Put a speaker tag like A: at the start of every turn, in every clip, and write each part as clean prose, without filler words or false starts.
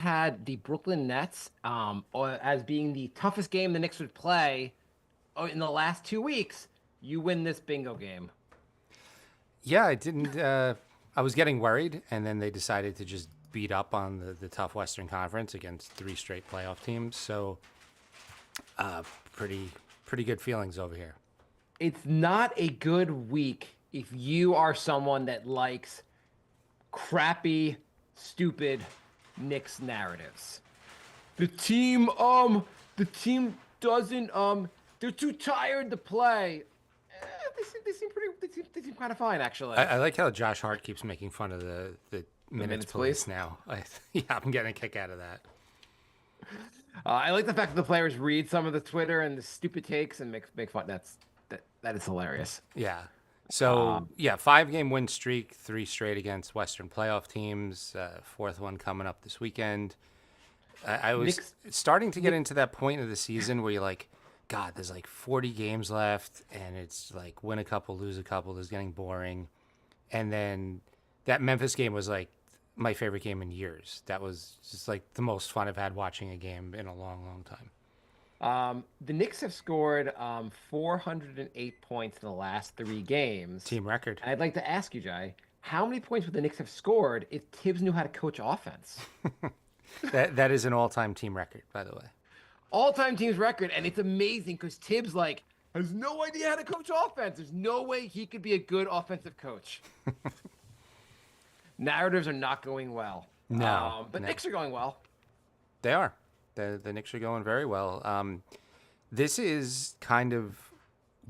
A: had the Brooklyn Nets as being the toughest game the Knicks would play in the last 2 weeks. You win this bingo game.
B: Yeah, I didn't. I was getting worried, and then they decided to just beat up on the tough Western Conference against three straight playoff teams. So, uh, pretty pretty good feelings over here.
A: It's not a good week if you are someone that likes crappy, stupid Knicks narratives. The team, the team doesn't, they're too tired to play. They seem pretty, they seem kind of fine actually.
B: I like how Josh Hart keeps making fun of the
A: The
B: minutes
A: minutes,
B: police
A: please.
B: now. Yeah, I'm getting a kick out of that.
A: I like the fact that the players read some of the Twitter and the stupid takes and make fun. That is hilarious.
B: Yeah. So yeah, 5 game win streak, three straight against Western playoff teams. Fourth one coming up this weekend. I was
A: Knicks,
B: starting to get
A: Nick,
B: into that point of the season where you're like, God, there's like 40 games left, and it's like win a couple, lose a couple. This is getting boring. And then that Memphis game was like my favorite game in years. That was just like the most fun I've had watching a game in a long, long time.
A: the Knicks have scored 408 points in the last 3 games.
B: Team record.
A: And I'd like to ask you, Jay, how many points would the Knicks have scored if Tibbs knew how to coach offense?
B: That is an all-time team record, by the way.
A: All-time teams record, and it's amazing because Tibbs like has no idea how to coach offense. There's no way he could be a good offensive coach. Narratives are not going well.
B: No,
A: But
B: no,
A: Knicks are going well.
B: they are. The Knicks are going very well. This is kind of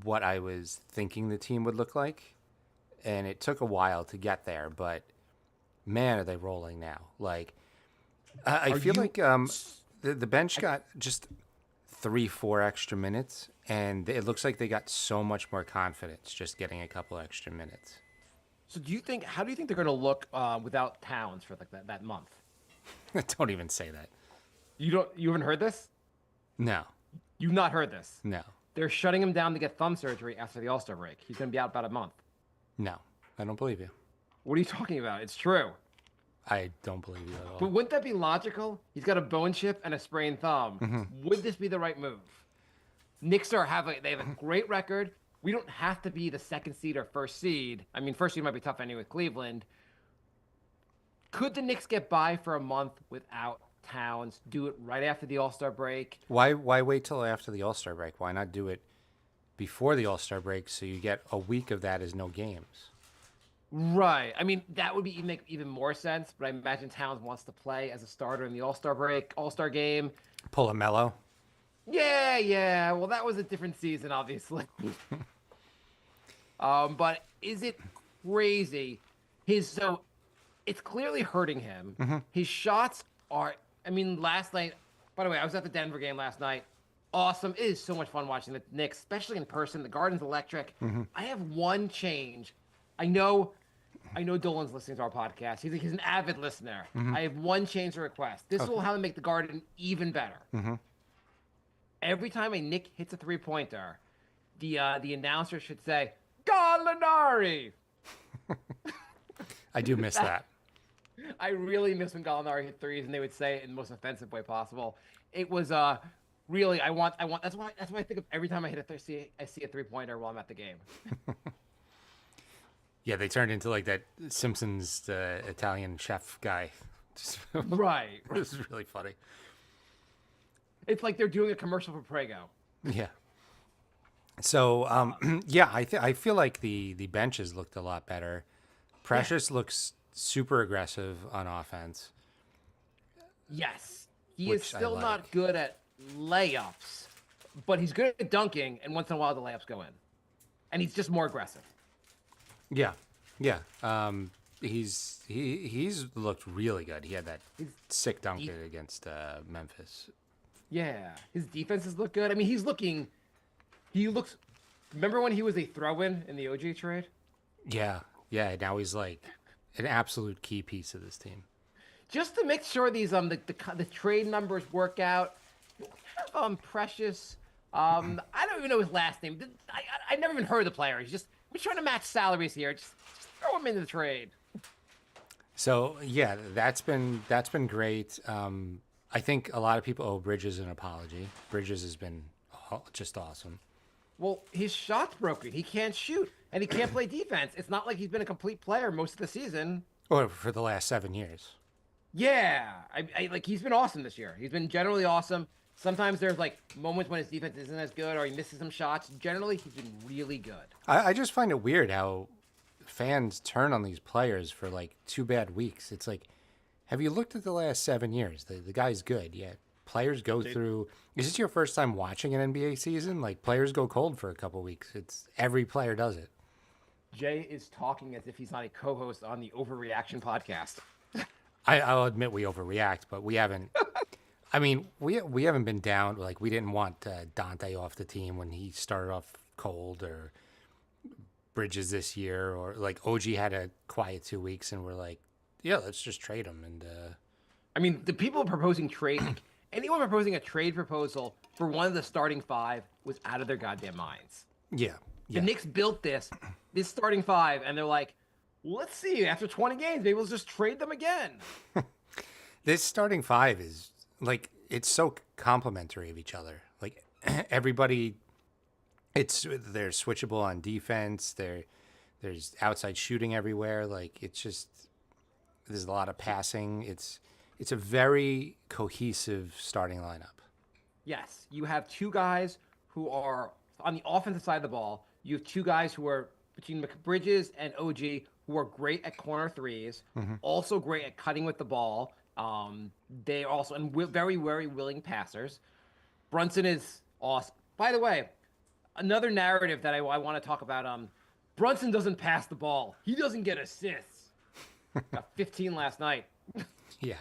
B: what I was thinking the team would look like, and it took a while to get there. But man, are they rolling now? Like I
A: Are
B: feel
A: you?
B: like the bench got just 3, 4 extra minutes, and it looks like they got so much more confidence just getting a couple extra minutes.
A: So do you think? How do you think they're going to look without Towns for like that month?
B: Don't even say that.
A: You don't. You haven't heard this?
B: No,
A: You've not heard this.
B: no,
A: They're shutting him down to get thumb surgery after the All Star break. He's going to be out about a month.
B: no. I don't believe you.
A: What are you talking about? It's true.
B: I don't believe you at
A: But
B: all.
A: wouldn't that be logical? He's got a bone chip and a sprained thumb. Would this be the right move? Knicks they have a great record. We don't have to be the second seed or first seed. I mean, first seed might be tough anyway with Cleveland. Could the Knicks get by for a month without Towns? Do it right after the All Star break?
B: Why wait till after the All-Star break? Why not do it before the All-Star break so you get a week of that as no games?
A: Right. I mean, that would make even more sense. But I imagine Towns wants to play as a starter in the All Star break, All Star game.
B: Pull a mellow.
A: Yeah, yeah. Well, that was a different season, obviously. But is it crazy? So it's clearly hurting him. His shots are. I mean, last night. By the way, I was at the Denver game last night. Awesome. It is so much fun watching the Knicks, especially in person. The Garden's electric. I have one change. I know. I know Dolan's listening to our podcast. He's an avid listener. I have one change to request. This will
B: Okay.
A: help make the Garden even better. Every time a Nick hits a three-pointer, the announcer should say, Gallinari!
B: I do miss that.
A: I really miss when Gallinari hit threes and they would say it in the most offensive way possible. It was really I want that's why I think of every time I hit I see a three-pointer while I'm at the game.
B: Yeah, they turned into like that Simpsons Italian chef guy. Just,
A: Right.
B: this is really funny.
A: It's like they're doing a commercial for Prego.
B: Yeah. So yeah, I feel like the benches looked a lot better. Precious looks super aggressive on offense,
A: Yes. He is
B: which I
A: still not
B: like.
A: good at layups, but he's good at dunking, and once in a while the layups go in. And he's just more aggressive.
B: Yeah, yeah. He's looked really good. He had that
A: His
B: sick dunk
A: deep,
B: against Memphis.
A: yeah, his defenses look good. I mean, he looks. Remember when he was a throw-in the OG trade?
B: Yeah, yeah. Now he's like an absolute key piece of this team.
A: Just to make sure these the trade numbers work out. Precious. I don't even know his last name. I never even heard of the player. We're trying to match salaries here. Just throw him into the trade.
B: So yeah, that's been great. I think a lot of people owe Bridges an apology. Bridges has been just awesome.
A: Well, his shot's broken. He can't shoot and he can't play defense. It's not like he's been a complete player most of the season.
B: Or for the last 7 years.
A: Yeah, I like he's been awesome this year. He's been generally awesome. Sometimes there's like moments when his defense isn't as good or he misses some shots. Generally, he's been really good.
B: I just find it weird how fans turn on these players for like 2 bad weeks. It's like, have you looked at the last 7 years? The guy's good, yeah. Players go through. Is this your first time watching an NBA season? Like players go cold for a couple weeks. It's every player does it.
A: Jay is talking as if he's not a co-host on the Overreaction podcast.
B: I'll admit we overreact, but we haven't. I mean, we haven't been down. Like we didn't want Dante off the team when he started off cold, or Bridges this year, or like OG had a quiet 2 weeks, and we're like, yeah, let's just trade him. And
A: I mean, the people proposing trade, like, anyone proposing a trade proposal for one of the starting five was out of their goddamn minds.
B: yeah,
A: The
B: yeah,
A: Knicks built this starting five, and they're like, let's see, after 20 games, maybe we'll just trade them again.
B: this starting five is like it's so complimentary of each other. Like everybody, they're switchable on defense. There's outside shooting everywhere. Like it's just there's a lot of passing. It's a very cohesive starting lineup.
A: Yes, you have two guys who are on the offensive side of the ball. You have two guys who are between Bridges and OG who are great at corner threes, also great at cutting with the ball. They also and very, very willing passers. Brunson is awesome. By the way, another narrative that I want to talk about. Brunson doesn't pass the ball. He doesn't get assists. Got 15 last night.
B: Yeah.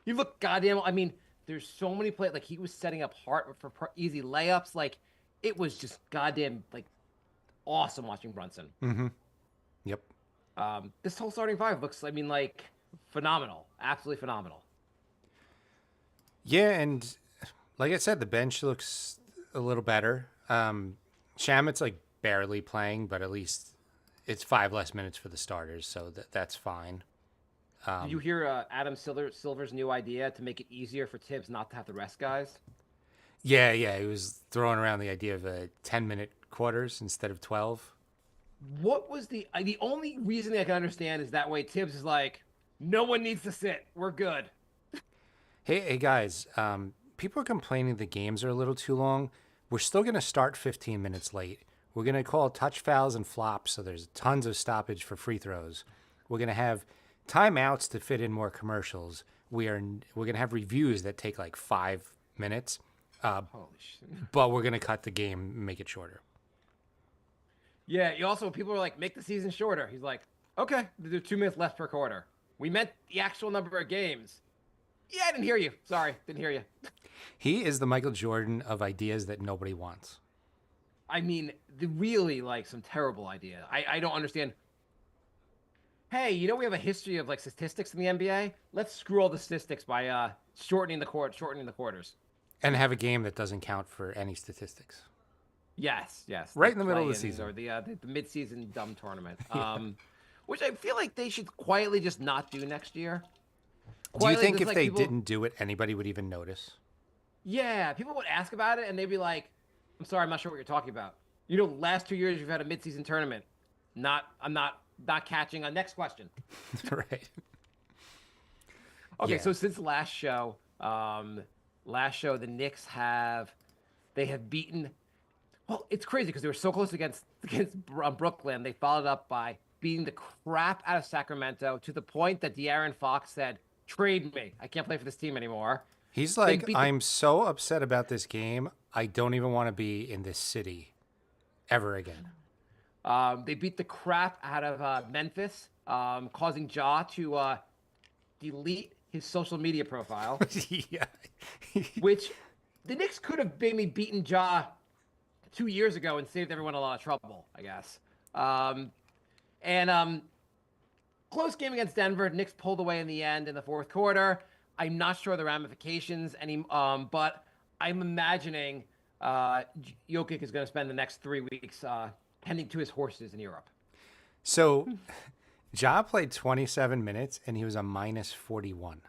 A: He looked goddamn. I mean, there's so many plays. Like he was setting up Hart for easy layups. Like it was just goddamn like awesome watching Brunson.
B: Yep.
A: This whole starting five looks. I mean, like phenomenal. Absolutely phenomenal.
B: Yeah, and like I said, the bench looks a little better. Shamit's like barely playing, but at least it's 5 less minutes for the starters, so that's fine.
A: Did you hear Adam Silver's new idea to make it easier for Tibbs not to have to rest guys?
B: Yeah, he was throwing around the idea of a 10-minute quarters instead of 12.
A: What was the only reason I can understand is that way Tibbs is like, no one needs to sit. We're good.
B: Hey guys, people are complaining the games are a little too long. We're still going to start 15 minutes late. We're going to call touch fouls and flops, so there's tons of stoppage for free throws. We're going to have timeouts to fit in more commercials. We're going to have reviews that take like 5 minutes,
A: Holy shit.
B: but we're going to cut the game, make it shorter.
A: Yeah, you also people are like, make the season shorter. He's like, okay, there's 2 minutes left per quarter. We meant the actual number of games. Yeah, I didn't hear you. Sorry, didn't hear you.
B: He is the Michael Jordan of ideas that nobody wants.
A: I mean, really like some terrible idea. I don't understand. Hey, you know we have a history of like statistics in the NBA. Let's screw all the statistics by shortening the quarters.
B: And have a game that doesn't count for any statistics.
A: Yes.
B: Right in the middle of the
A: play-ins
B: season.
A: or the mid-season dumb tournament. Which I feel like they should quietly just not do next year.
B: Do you
A: Quietly,
B: think
A: just,
B: if
A: like,
B: they
A: people-
B: didn't do it, anybody would even notice?
A: Yeah, people would ask about it and they'd be like, "I'm sorry, I'm not sure what you're talking about." You know, last 2 years you've had a mid-season tournament. I'm not catching on. Next question.
B: Right.
A: Okay,
B: Yeah.
A: so since last show, the Knicks have beaten. Well, it's crazy because they were so close against Brooklyn. They followed up by beating the crap out of Sacramento to the point that De'Aaron Fox said, "Trade me. I can't play for this team anymore."
B: He's
A: They
B: like,
A: beat the-
B: I'm so upset about this game. I don't even want to be in this city ever again.
A: They beat the crap out of Memphis, causing Ja to delete his social media profile,
B: Yeah.
A: which the Knicks could have maybe beaten Ja 2 years ago and saved everyone a lot of trouble, I guess. Close game against Denver. Knicks pulled away in the end in the fourth quarter. I'm not sure the ramifications, but I'm imagining Jokic is going to spend the next 3 weeks tending to his horses in Europe.
B: So Ja played 27 minutes and he was a minus 41.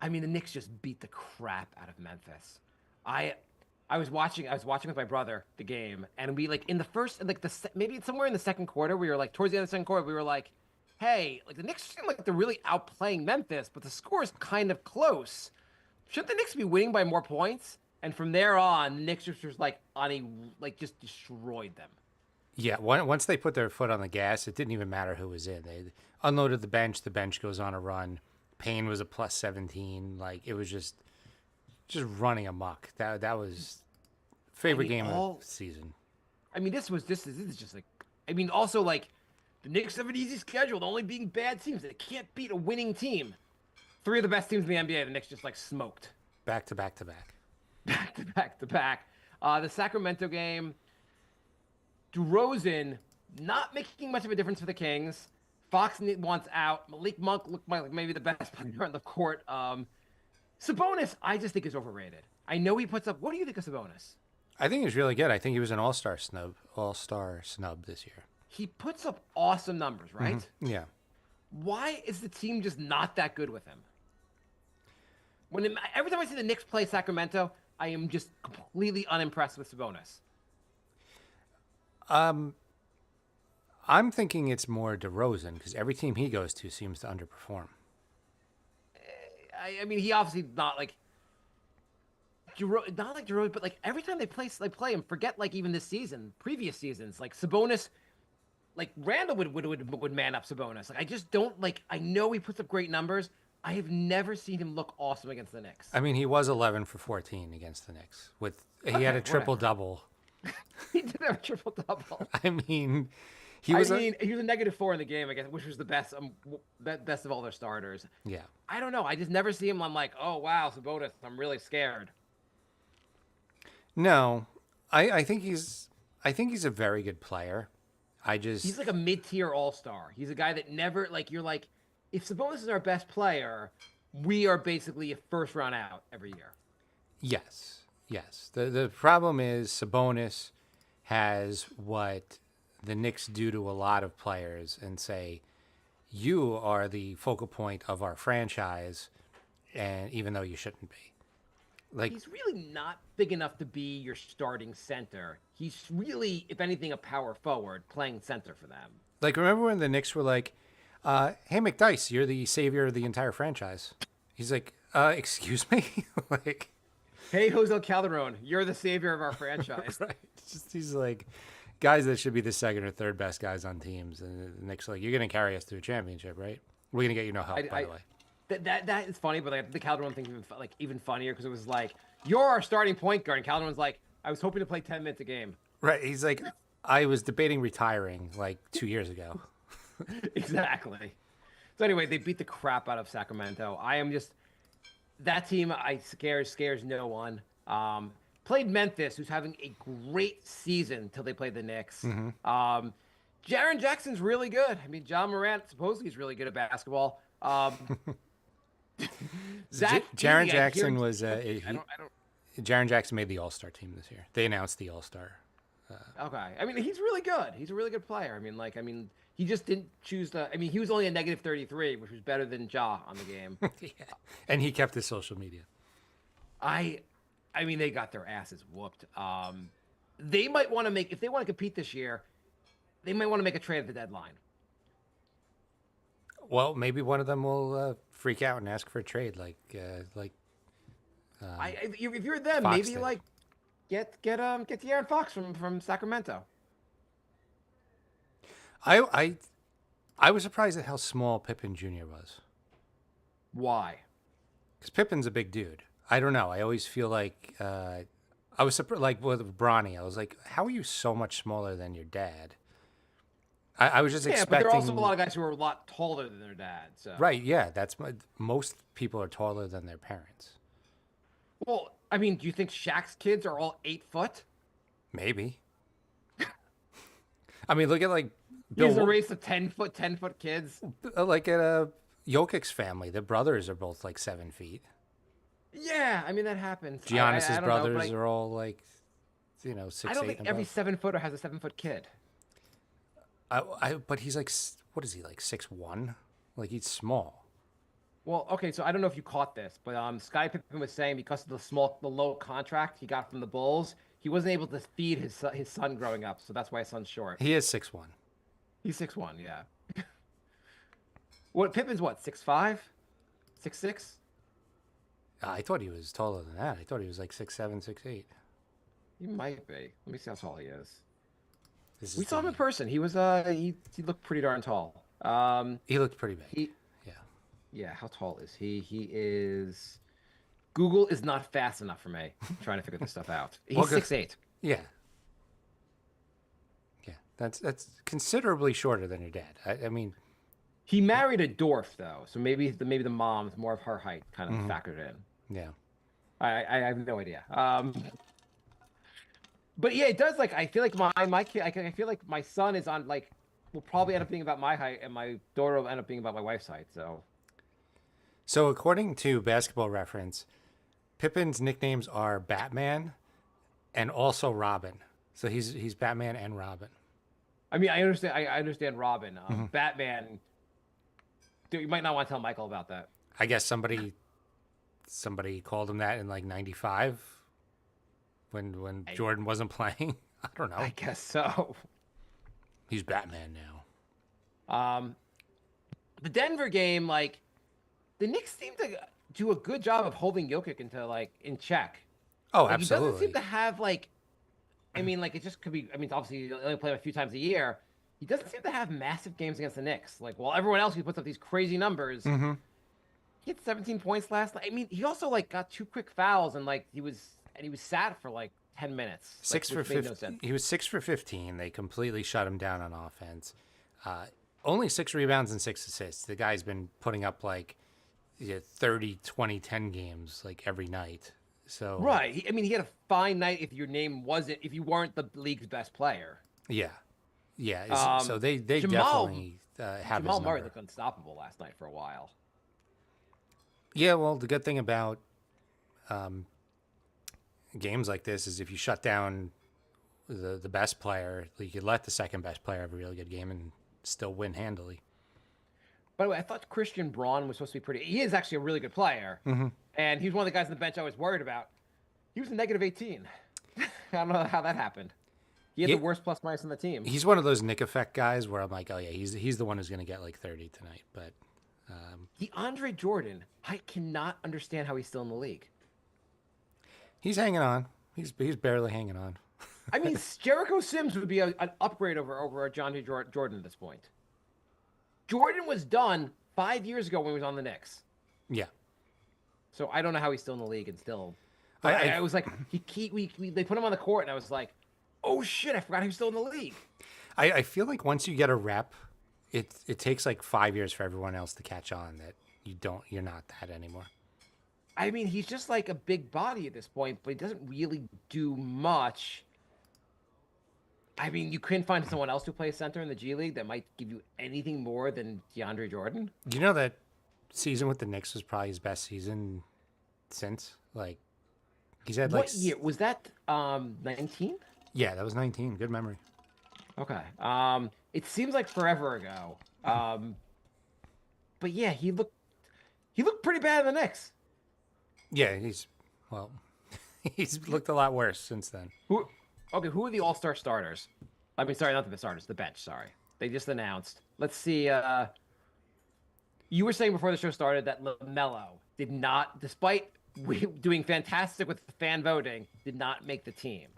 A: I mean, the Knicks just beat the crap out of Memphis. I I was watching with my brother the game, and we like in the first like maybe somewhere in the second quarter, we were like towards the end of the second quarter, we were like, hey, like the Knicks seem like they're really outplaying Memphis, but the score is kind of close. Shouldn't the Knicks be winning by more points? And from there on, the Knicks just like on a like just destroyed them.
B: Yeah, once they put their foot on the gas, it didn't even matter who was in. They unloaded the bench. The bench goes on a run. Payne was a plus 17. Like it was just running amok. That was
A: I
B: favorite
A: mean,
B: game
A: all
B: of the season.
A: I mean, this is just like I mean, also like the Knicks have an easy schedule, only being bad teams. They can't beat a winning team. Three of the best teams in the NBA, the Knicks just like smoked
B: Back to back to back.
A: back to back to back. The Sacramento game, DeRozan not making much of a difference for the Kings. Fox wants out. Malik Monk looked like maybe the best player on the court. Sabonis, I just think is overrated. I know he puts up. What do you think of Sabonis?
B: I think he was really good. I think he was an all-star snub this year.
A: He puts up awesome numbers, right?
B: Yeah.
A: Why is the team just not that good with him? Every time I see the Knicks play Sacramento, I am just completely unimpressed with Sabonis.
B: I'm thinking it's more DeRozan because every team he goes to seems to underperform.
A: I mean, he obviously not like Jerome, but like every time they play him. Forget like even this season, previous seasons, like Sabonis, like Randall would man up Sabonis. Like I just don't like. I know he puts up great numbers. I have never seen him look awesome against the Knicks.
B: I mean, he was 11 for 14 against the Knicks. He had a triple double.
A: He did have a triple double.
B: I mean,
A: he was a -4 in the game, I guess, which was the best best of all their starters.
B: Yeah.
A: I don't know. I just never see him. I'm like, oh wow, Sabonis. I'm really scared.
B: No, I think he's a very good player.
A: He's like a mid-tier all-star. He's a guy that never like you're like, if Sabonis is our best player, we are basically a first round out every year.
B: Yes. The problem is Sabonis has what the Knicks do to a lot of players and say, you are the focal point of our franchise, and even though you shouldn't be. Like
A: he's really not big enough to be your starting center. He's really, if anything, a power forward playing center for them.
B: Like remember when the Knicks were like, "Hey McDice, you're the savior of the entire franchise." He's like, "Excuse me," like,
A: "Hey Jose Calderon, you're the savior of our franchise."
B: Right? He's like guys that should be the second or third best guys on teams, and the Knicks are like, "You're going to carry us to a championship, right? We're going to get you no help, by the way."
A: That is funny, but like the Calderon thing even funnier because it was like, you're our starting point guard, and Calderon's like, I was hoping to play 10 minutes a game.
B: Right? He's like, I was debating retiring like 2 years ago.
A: Exactly. So anyway, they beat the crap out of Sacramento. I am just that team. Scares no one. Played Memphis, who's having a great season till they played the Knicks. Jaren Jackson's really good. I mean, John Morant supposedly is really good at basketball.
B: Jaren Jackson was Jaren Jackson made the All-Star team this year. They announced the All-Star.
A: Okay, I mean he's really good. He's a really good player. I mean he just didn't choose to. I mean he was only a -33, which was better than Ja on the game.
B: Yeah, and he kept his social media.
A: I mean they got their asses whooped. They might want to make if they want to compete this year, they might want to make a trade at the deadline.
B: Well, maybe one of them will freak out and ask for a trade, if
A: you're them,
B: Fox
A: maybe
B: did.
A: like get De'Aaron Fox from Sacramento.
B: I was surprised at how small Pippen Jr. was.
A: Why?
B: Because Pippen's a big dude. I don't know. I always feel like I was surprised, like with Bronny. I was like, how are you so much smaller than your dad? I was just expecting.
A: But there are also a lot of guys who are a lot taller than their dad. So.
B: Right? Yeah, most people are taller than their parents.
A: Well, I mean, do you think Shaq's kids are all 8 foot?
B: Maybe. I mean, look at like
A: He's a race of 10 foot kids.
B: Like at a Jokic's family, the brothers are both like 7 feet.
A: Yeah, I mean that happens.
B: Giannis's brothers are all like, 6'8".
A: I don't think every 7 footer has a 7 foot kid.
B: But he's like, what is he, like 6'1"? Like he's small.
A: Well, okay, so I don't know if you caught this, but Scottie Pippen was saying because of the low contract he got from the Bulls, he wasn't able to feed his son growing up, so that's why his son's short.
B: He is 6'1".
A: He's 6'1", yeah. What Pippen's what, 6'5", 6'6"?
B: I thought he was taller than that. I thought he was like 6'7", 6'8".
A: He might be. Let me see how tall he is.
B: This
A: We
B: is
A: saw him in person. He was he looked pretty darn tall.
B: He looked pretty big.
A: He
B: Yeah.
A: Yeah, how tall is he? He is. Google is not fast enough for me. I'm trying to figure this stuff out. He's
B: Well, good.
A: 6'8".
B: Yeah. Yeah. That's considerably shorter than your dad. I mean,
A: He married a dwarf though, so maybe the mom's more of her height kind of factored in.
B: yeah.
A: I have no idea. But yeah, it does. Like I feel like my kid. I feel like my son is on like will probably end up being about my height, and my daughter will end up being about my wife's height.
B: So according to Basketball Reference, Pippen's nicknames are Batman and also Robin. So he's Batman and Robin.
A: I mean, I understand. I understand Robin. Batman. Dude, you might not want to tell Michael about that.
B: I guess somebody called him that in like '95 when Jordan wasn't playing. I don't know.
A: I guess so.
B: He's Batman now.
A: The Denver game, like, the Knicks seem to do a good job of holding Jokic into like in check.
B: Oh,
A: Like,
B: absolutely.
A: He doesn't seem to have like, I mean, like it just could be. I mean, obviously you only play him a few times a year. He doesn't seem to have massive games against the Knicks. Like, while everyone else he puts up these crazy numbers, he had 17 points last night. I mean, he also like got 2 quick fouls and like he was sat for like 10 minutes.
B: Six
A: like,
B: for
A: which made
B: 15.
A: no sense.
B: He was 6 for 15. They completely shut him down on offense. Only 6 rebounds and 6 assists. The guy's been putting up like 30, 20, 10 games like every night. So
A: Right. I mean, he had a fine night if if you weren't the league's best player.
B: yeah, yeah. So they definitely have
A: Jamal
B: his
A: Murray
B: number.
A: looked unstoppable last night for a while.
B: Yeah, well, the good thing about games like this is if you shut down the best player, you could let the second best player have a really good game and still win handily.
A: By the way, I thought Christian Braun was supposed to be pretty. He is actually a really good player, and he's one of the guys on the bench I was worried about. He was a negative 18. I don't know how that happened. He had
B: Yeah.
A: the worst plus minus on the team.
B: He's one of those Nick effect guys where I'm like, oh yeah, he's the one who's going to get like 30 tonight. But
A: DeAndre Jordan, I cannot understand how he's still in the league.
B: he's hanging on. He's barely hanging on.
A: I mean, Jericho Sims would be an upgrade over DeAndre Jordan at this point. Jordan was done 5 years ago when he was on the Knicks.
B: Yeah.
A: So I don't know how he's still in the league and still.
B: I
A: was like, they put him on the court, and I was like, oh shit, I forgot he was still in the league.
B: I feel like once you get a rep, it takes like 5 years for everyone else to catch on that you're not that anymore.
A: I mean, he's just like a big body at this point, but he doesn't really do much. I mean, you couldn't find someone else to play center in the G League that might give you anything more than DeAndre Jordan.
B: You know that season with the Knicks was probably his best season since. Like he's had like
A: What year was that? 19?
B: Yeah, that was 19. Good memory.
A: Okay. It seems like forever ago. But yeah, he looked pretty bad in the Knicks.
B: Yeah, he's looked a lot worse since then.
A: Who are the All-Star starters? I mean, sorry, not the starters, the bench. Sorry, they just announced. Let's see. You were saying before the show started that LaMelo did not, despite doing fantastic with fan voting, did not make the team.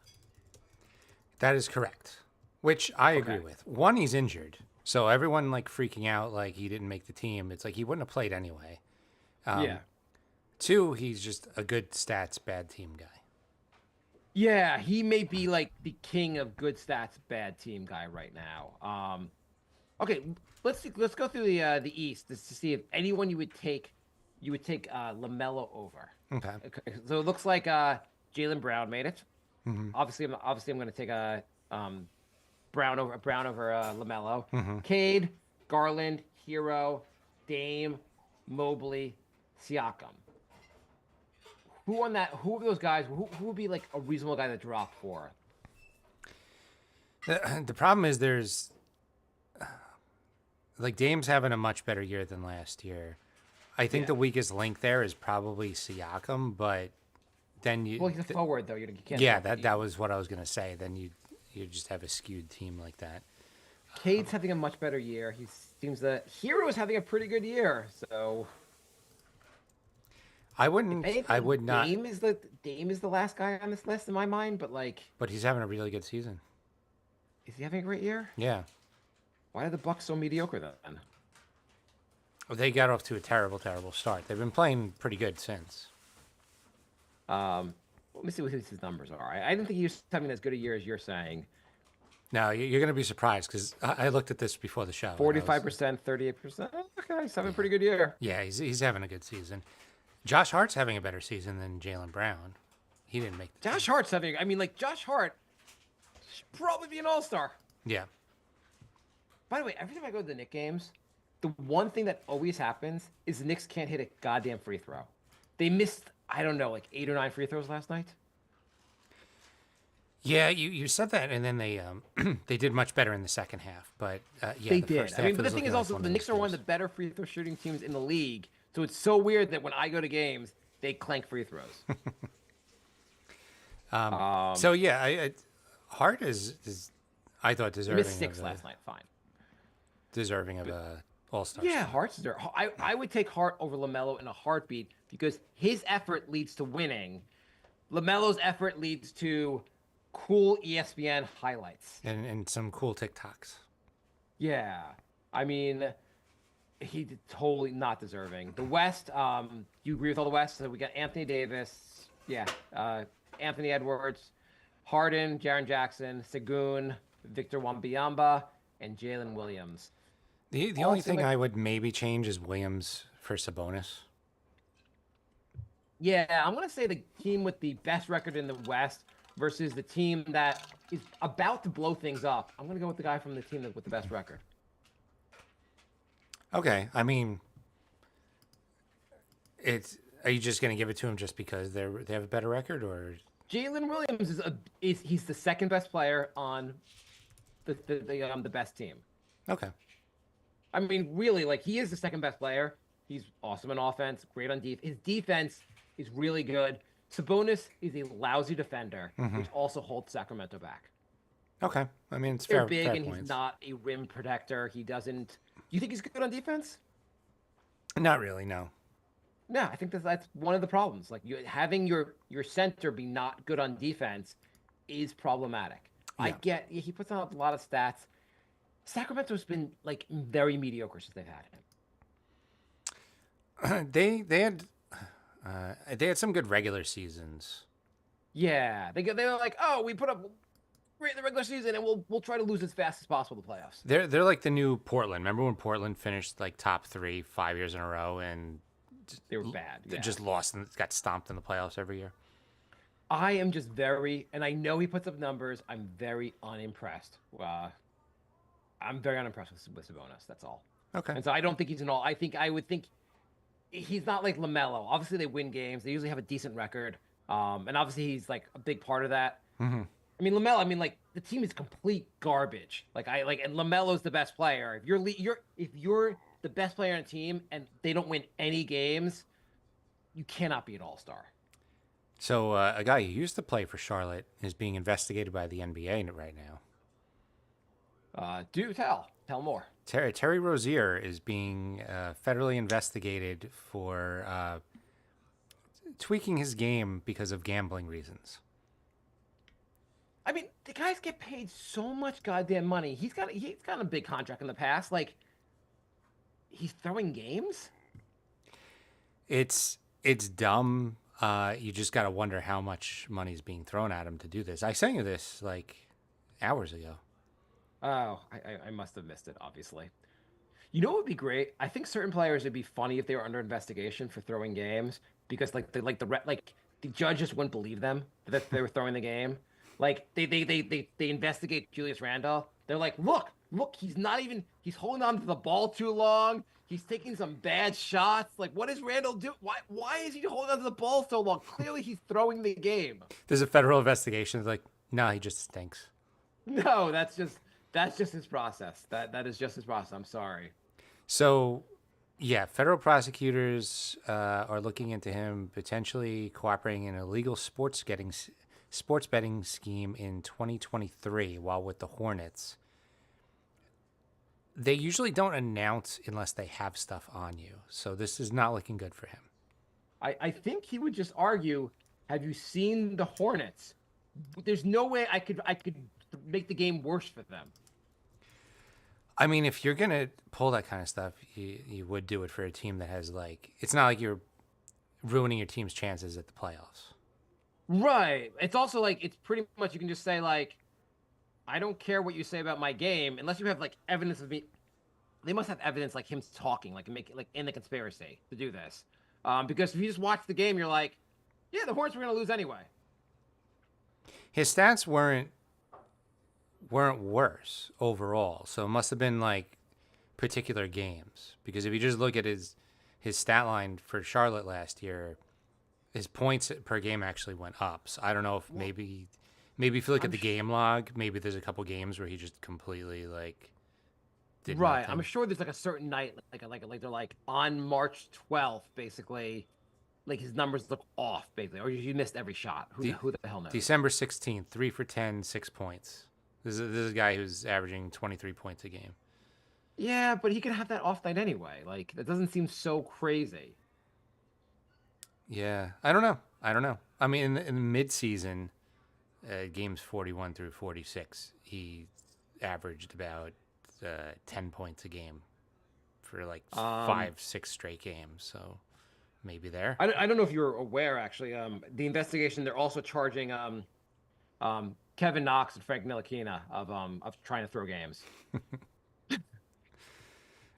B: That is correct, which I agree with. One, he's injured, so everyone like freaking out like he didn't make the team. It's like he wouldn't have played anyway.
A: Yeah.
B: 2, he's just a good stats, bad team guy.
A: Yeah, he may be like the king of good stats, bad team guy right now. Okay, let's go through the East just to see if anyone you would take LaMelo over.
B: Okay.
A: So it looks like Jaylen Brown made it. Obviously, I'm going to take Brown over LaMelo. Cade, Garland, Hero, Dame, Mobley, Siakam. Who of those guys? Who would be like a reasonable guy to drop for?
B: The problem is there's like Dame's having a much better year than last year. I think
A: Yeah.
B: the weakest link there is probably Siakam, but then
A: Well, he's a forward though. You can't
B: yeah,
A: start
B: that
A: Dean.
B: was what I was gonna say. Then you just have a skewed team like that.
A: Cade's having a much better year. He seems that Hero is having a pretty good year. So
B: I
A: if
B: wouldn't. I
A: anything,
B: would not.
A: Dame is the last guy on this list in my mind. But like,
B: But he's having a really good season.
A: is he having a great year?
B: Yeah,
A: Why are the Bucks so mediocre then?
B: they got off to a terrible, terrible start. They've been playing pretty good since.
A: Let me see what his numbers are. I didn't think he was having as good a year as you're saying.
B: Now you're gonna be surprised because I looked at this before the show. and I was-
A: 45%, 38%. Okay, he's having a pretty good year.
B: Yeah, he's having a good season. Josh Hart's having a better season than Jaylen Brown. He didn't make the
A: Josh Hart's having. I mean, like Josh Hart should probably be an all-star.
B: Yeah.
A: By the way, every time I go to the Knicks games, the one thing that always happens is the Knicks can't hit a goddamn free throw. They missed, I don't know, like 8 or 9 free throws last night.
B: Yeah, you said that, and then they they did much better in the second half. But yeah,
A: They
B: the
A: did.
B: first
A: I mean,
B: half
A: but the
B: was
A: thing
B: looking
A: is
B: like
A: also
B: one
A: the
B: of
A: Knicks
B: those
A: are one of
B: games.
A: the better free throw shooting teams in the league. So it's so weird that when I go to games, they clank free throws.
B: So yeah, Hart is I thought
A: They
B: deserving
A: missed 6
B: of
A: last night. Fine.
B: deserving of a all-star.
A: Yeah, Hart's there. I would take Hart over LaMelo in a heartbeat because his effort leads to winning. LaMelo's effort leads to cool ESPN highlights.
B: And some cool TikToks.
A: Yeah. I mean, totally not deserving. The West, you agree with all the West? So we got Anthony Davis, yeah, Anthony Edwards, Harden, Jaren Jackson, Segun, Victor Wembanyama, and Jalen Williams.
B: The only
A: Also,
B: thing
A: like-
B: I would maybe change is Williams for Sabonis.
A: Yeah, I'm gonna say the team with the best record in the West versus the team that is about to blow things up. I'm gonna go with the guy from the team with the best record.
B: Okay, I mean, are you just gonna give it to him just because they have a better record, or
A: Jalen Williams he's the second best player on the best team.
B: okay?
A: I mean, really, like he is the second best player. He's awesome on offense, great on defense. His defense is really good. Sabonis is a lousy defender, which also holds Sacramento back.
B: Okay, I mean it's
A: They're
B: fair.
A: big,
B: fair
A: and
B: points.
A: he's not a rim protector. He doesn't. You think he's good on defense?
B: Not really, no.
A: No, I think that's one of the problems. Like having your center be not good on defense is problematic. I
B: Yeah.
A: he puts out a lot of stats. Sacramento's been like very mediocre since they've had him.
B: They had some good regular seasons.
A: Yeah, they're like, oh, we put up great in the regular season, and we'll try to lose as fast as possible the playoffs.
B: They're like the new Portland. Remember when Portland finished like top 3 5 years in a row and
A: They were bad.
B: they
A: Yeah.
B: just lost and got stomped in the playoffs every year?
A: I am just very, and I know he puts up numbers. I'm very unimpressed. I'm very unimpressed with Sabonis. That's all.
B: Okay.
A: And so I don't think he's an all. I would think he's not like LaMelo. Obviously, they win games. They usually have a decent record. And obviously, he's like a big part of that.
B: Mm-hmm.
A: I mean, LaMelo. I mean, like the team is complete garbage. And LaMelo's the best player. If you're the best player on a team and they don't win any games, you cannot be an all-star.
B: So a guy who used to play for Charlotte is being investigated by the NBA right now.
A: Do tell more.
B: Terry Rozier is being federally investigated for tweaking his game because of gambling reasons.
A: I mean, the guys get paid so much goddamn money. He's got a big contract in the past. Like, he's throwing games.
B: It's dumb. You just got to wonder how much money's being thrown at him to do this. I sent you this like hours ago.
A: Oh, I must have missed it. Obviously, you know what would be great? I think certain players it'd be funny if they were under investigation for throwing games because the judges wouldn't believe them that they were throwing the game. Like they investigate Julius Randle. They're like, look, he's holding on to the ball too long. He's taking some bad shots. Like, what does Randall do? Why is he holding on to the ball so long? Clearly, he's throwing the game.
B: There's a federal investigation. It's like, no, he just stinks.
A: No, that's just his process. That is just his process. I'm sorry.
B: So, yeah, federal prosecutors are looking into him potentially cooperating in an illegal sports betting scheme in 2023 while with the Hornets. They usually don't announce unless they have stuff on you. So this is not looking good for him.
A: I think he would just argue, have you seen the Hornets? There's no way I could make the game worse for them.
B: I mean, if you're gonna pull that kind of stuff, you would do it for a team that has like. It's not like you're ruining your team's chances at the playoffs.
A: Right. It's also like it's pretty much you can just say like, I don't care what you say about my game unless you have like evidence of me. They must have evidence like him talking, like make like in the conspiracy to do this. Because if you just watch the game, you're like, yeah, the Hornets were gonna lose anyway.
B: His stats weren't worse overall, so it must have been like particular games. Because if you just look at his stat line for Charlotte last year, his points per game actually went up. So I don't know if maybe if you look at the game log, maybe there's a couple games where he just completely like did
A: Right.
B: nothing.
A: I'm sure there's like a certain night, like they're like on March 12th, basically, like his numbers look off, basically, or you missed every shot. Who the hell knows?
B: December 16th, 3 for 10, 6 points. This is a guy who's averaging 23 points a game.
A: Yeah, but he could have that off night anyway. Like that doesn't seem so crazy.
B: Yeah, I don't know. I mean, in the mid-season, games 41 through 46, he averaged about 10 points a game for like
A: Um,
B: 5, 6 straight games. So maybe there.
A: I don't know if you're aware actually. The investigation they're also charging Kevin Knox and Frank Ntilikina of trying to throw games.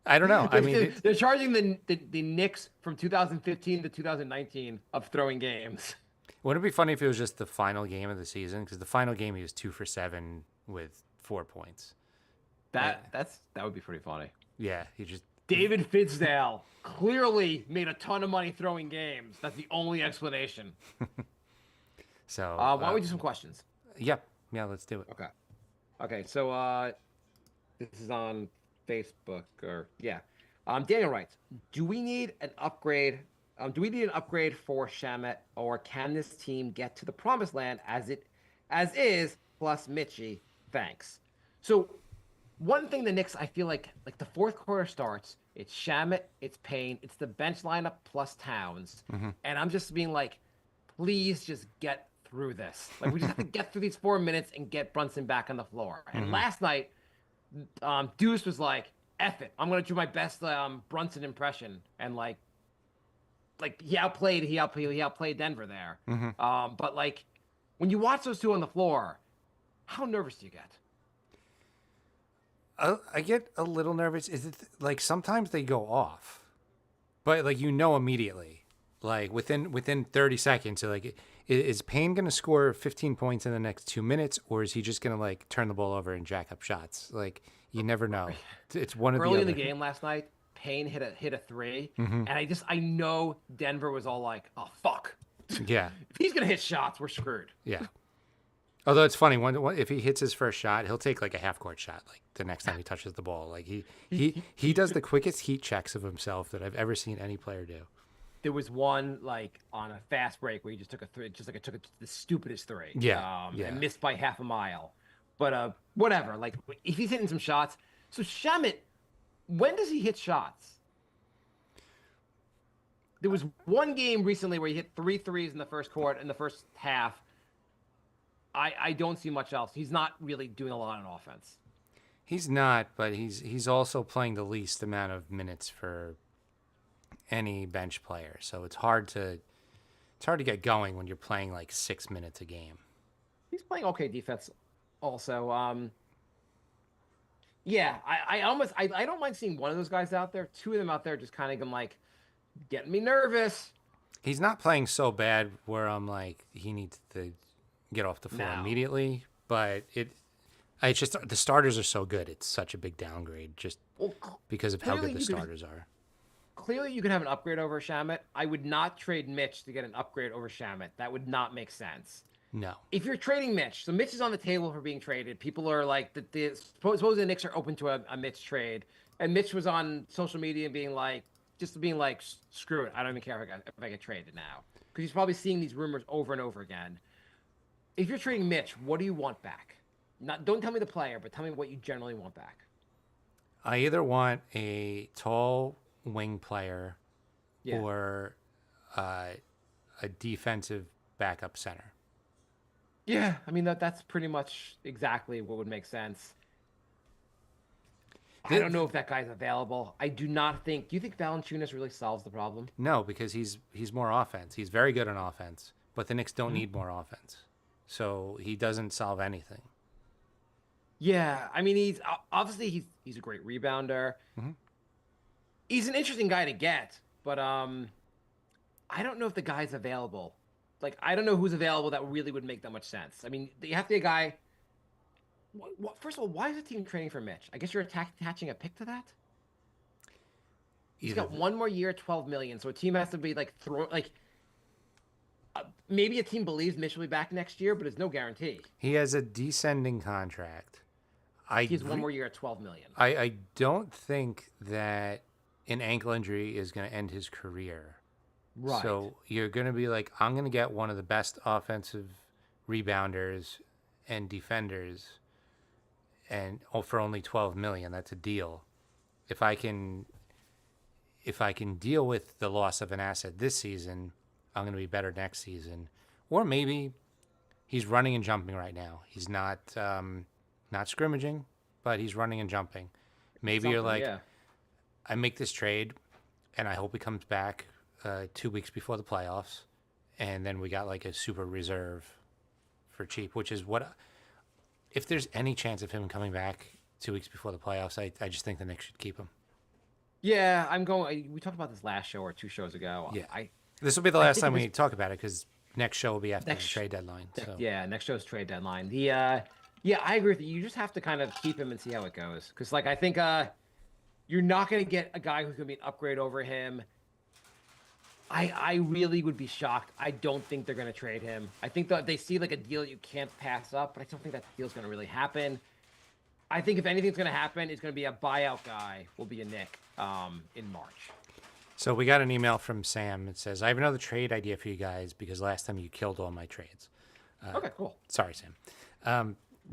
B: I don't know. I
A: They're,
B: mean,
A: they're charging the Knicks from 2015 to 2019 of throwing games.
B: wouldn't it be funny if it was just the final game of the season? Because the final game he was 2 for 7 with 4 points.
A: That would be pretty funny.
B: Yeah, he just
A: David Fizdale clearly made a ton of money throwing games. That's the only explanation.
B: so.
A: Why don't we do some questions?
B: Yeah, let's do it.
A: Okay. Okay. So this is on Facebook or yeah. Daniel writes, "Do we need an upgrade? Do we need an upgrade for Shamet, or can this team get to the promised land as is plus Mitchie? Thanks." So one thing the Knicks, I feel like the fourth quarter starts, it's Shamet, it's Payne, it's the bench lineup plus Towns, and I'm just being like, please just get through this. Like we just have to get through these 4 minutes and get Brunson back on the floor. And last night, Deuce was like, "Eff it, I'm gonna do my best Brunson impression," and like he outplayed Denver there. But like when you watch those two on the floor, how nervous do you get?
B: I get a little nervous. Is it like sometimes they go off, but like immediately, like within 30 seconds. So like, is Payne gonna score 15 points in the next 2 minutes, or is he just gonna like turn the ball over and jack up shots? Like you never know. It's one of the
A: Early
B: other.
A: in the game last night, Payne hit a 3, and I know Denver was all like, "Oh fuck,
B: Yeah,
A: if he's gonna hit shots, we're screwed."
B: yeah. Although it's funny, if he hits his first shot, he'll take like a half court shot. Like the next time he touches the ball, like he does the quickest heat checks of himself that I've ever seen any player do.
A: There was one like on a fast break where he just took a three, just like it took the stupidest three.
B: Yeah.
A: And missed by half a mile. But whatever. Like if he's hitting some shots. So Shamit, when does he hit shots? There was one game recently where he hit 3 threes in the first quarter in the first half. I don't see much else. He's not really doing a lot on offense.
B: He's not, but he's also playing the least amount of minutes for any bench player. So it's hard to get going when you're playing like 6 minutes a game.
A: He's playing okay defense also. Yeah, I don't mind seeing one of those guys out there. Two of them out there just kind of like getting me nervous.
B: He's not playing so bad where I'm like he needs to get off the floor immediately, but it's just the starters are so good. It's such a big downgrade just because of how good the starters are.
A: Clearly, you can have an upgrade over Shamet. I would not trade Mitch to get an upgrade over Shamet. That would not make sense.
B: No.
A: If you're trading Mitch, so Mitch is on the table for being traded. People are like, suppose the Knicks are open to a Mitch trade. And Mitch was on social media being like, just being like, screw it. I don't even care if I get traded now. Because he's probably seeing these rumors over and over again. If you're trading Mitch, what do you want back? Not, don't tell me the player, but tell me what you generally want back.
B: I either want a tall wing player
A: Yeah.
B: or uh, a defensive backup center.
A: Yeah. I mean, that's pretty much exactly what would make sense. I don't know if that guy's available. I do not think. Do you think Valanciunas really solves the problem?
B: No, because he's more offense. He's very good on offense, but the Knicks don't need more offense, so he doesn't solve anything.
A: Yeah, I mean, he's obviously he's a great rebounder. He's an interesting guy to get, but I don't know if the guy's available. Like, I don't know who's available that really would make that much sense. I mean, you have to be a guy. First of all, why is the team trading for Mitch? I guess you're attaching a pick to that. He's got one more year, 12 million. So a team has to be like maybe a team believes Mitch will be back next year, but it's no guarantee.
B: He has a descending contract.
A: He has one more year at 12 million.
B: I don't think that an ankle injury is going to end his career.
A: Right.
B: So you're going to be like, I'm going to get one of the best offensive rebounders and defenders, and for only 12 million. That's a deal. If I can deal with the loss of an asset this season, I'm going to be better next season. Or maybe he's running and jumping right now. He's not scrimmaging, but he's running and jumping. Maybe you're like,
A: yeah.
B: I make this trade, and I hope he comes back 2 weeks before the playoffs, and then we got like a super reserve for cheap, which is what. If there's any chance of him coming back 2 weeks before the playoffs, I just think the Knicks should keep him.
A: Yeah, I'm going. We talked about this last show or 2 shows ago.
B: Yeah, this will be the last time we talk about it because next show will be after the
A: Next-
B: trade deadline. So.
A: Yeah, next show's trade deadline. Yeah, I agree with you. You just have to kind of keep him and see how it goes. Because, like, I think you're not going to get a guy who's going to be an upgrade over him. I really would be shocked. I don't think they're going to trade him. I think that they see, like, a deal you can't pass up, but I don't think that deal's going to really happen. I think if anything's going to happen, it's going to be a buyout guy will be a Knick in March. So
B: we got an email from Sam. It says, I have another trade idea for you guys because last time you killed all my trades.
A: Okay, cool.
B: Sorry, Sam.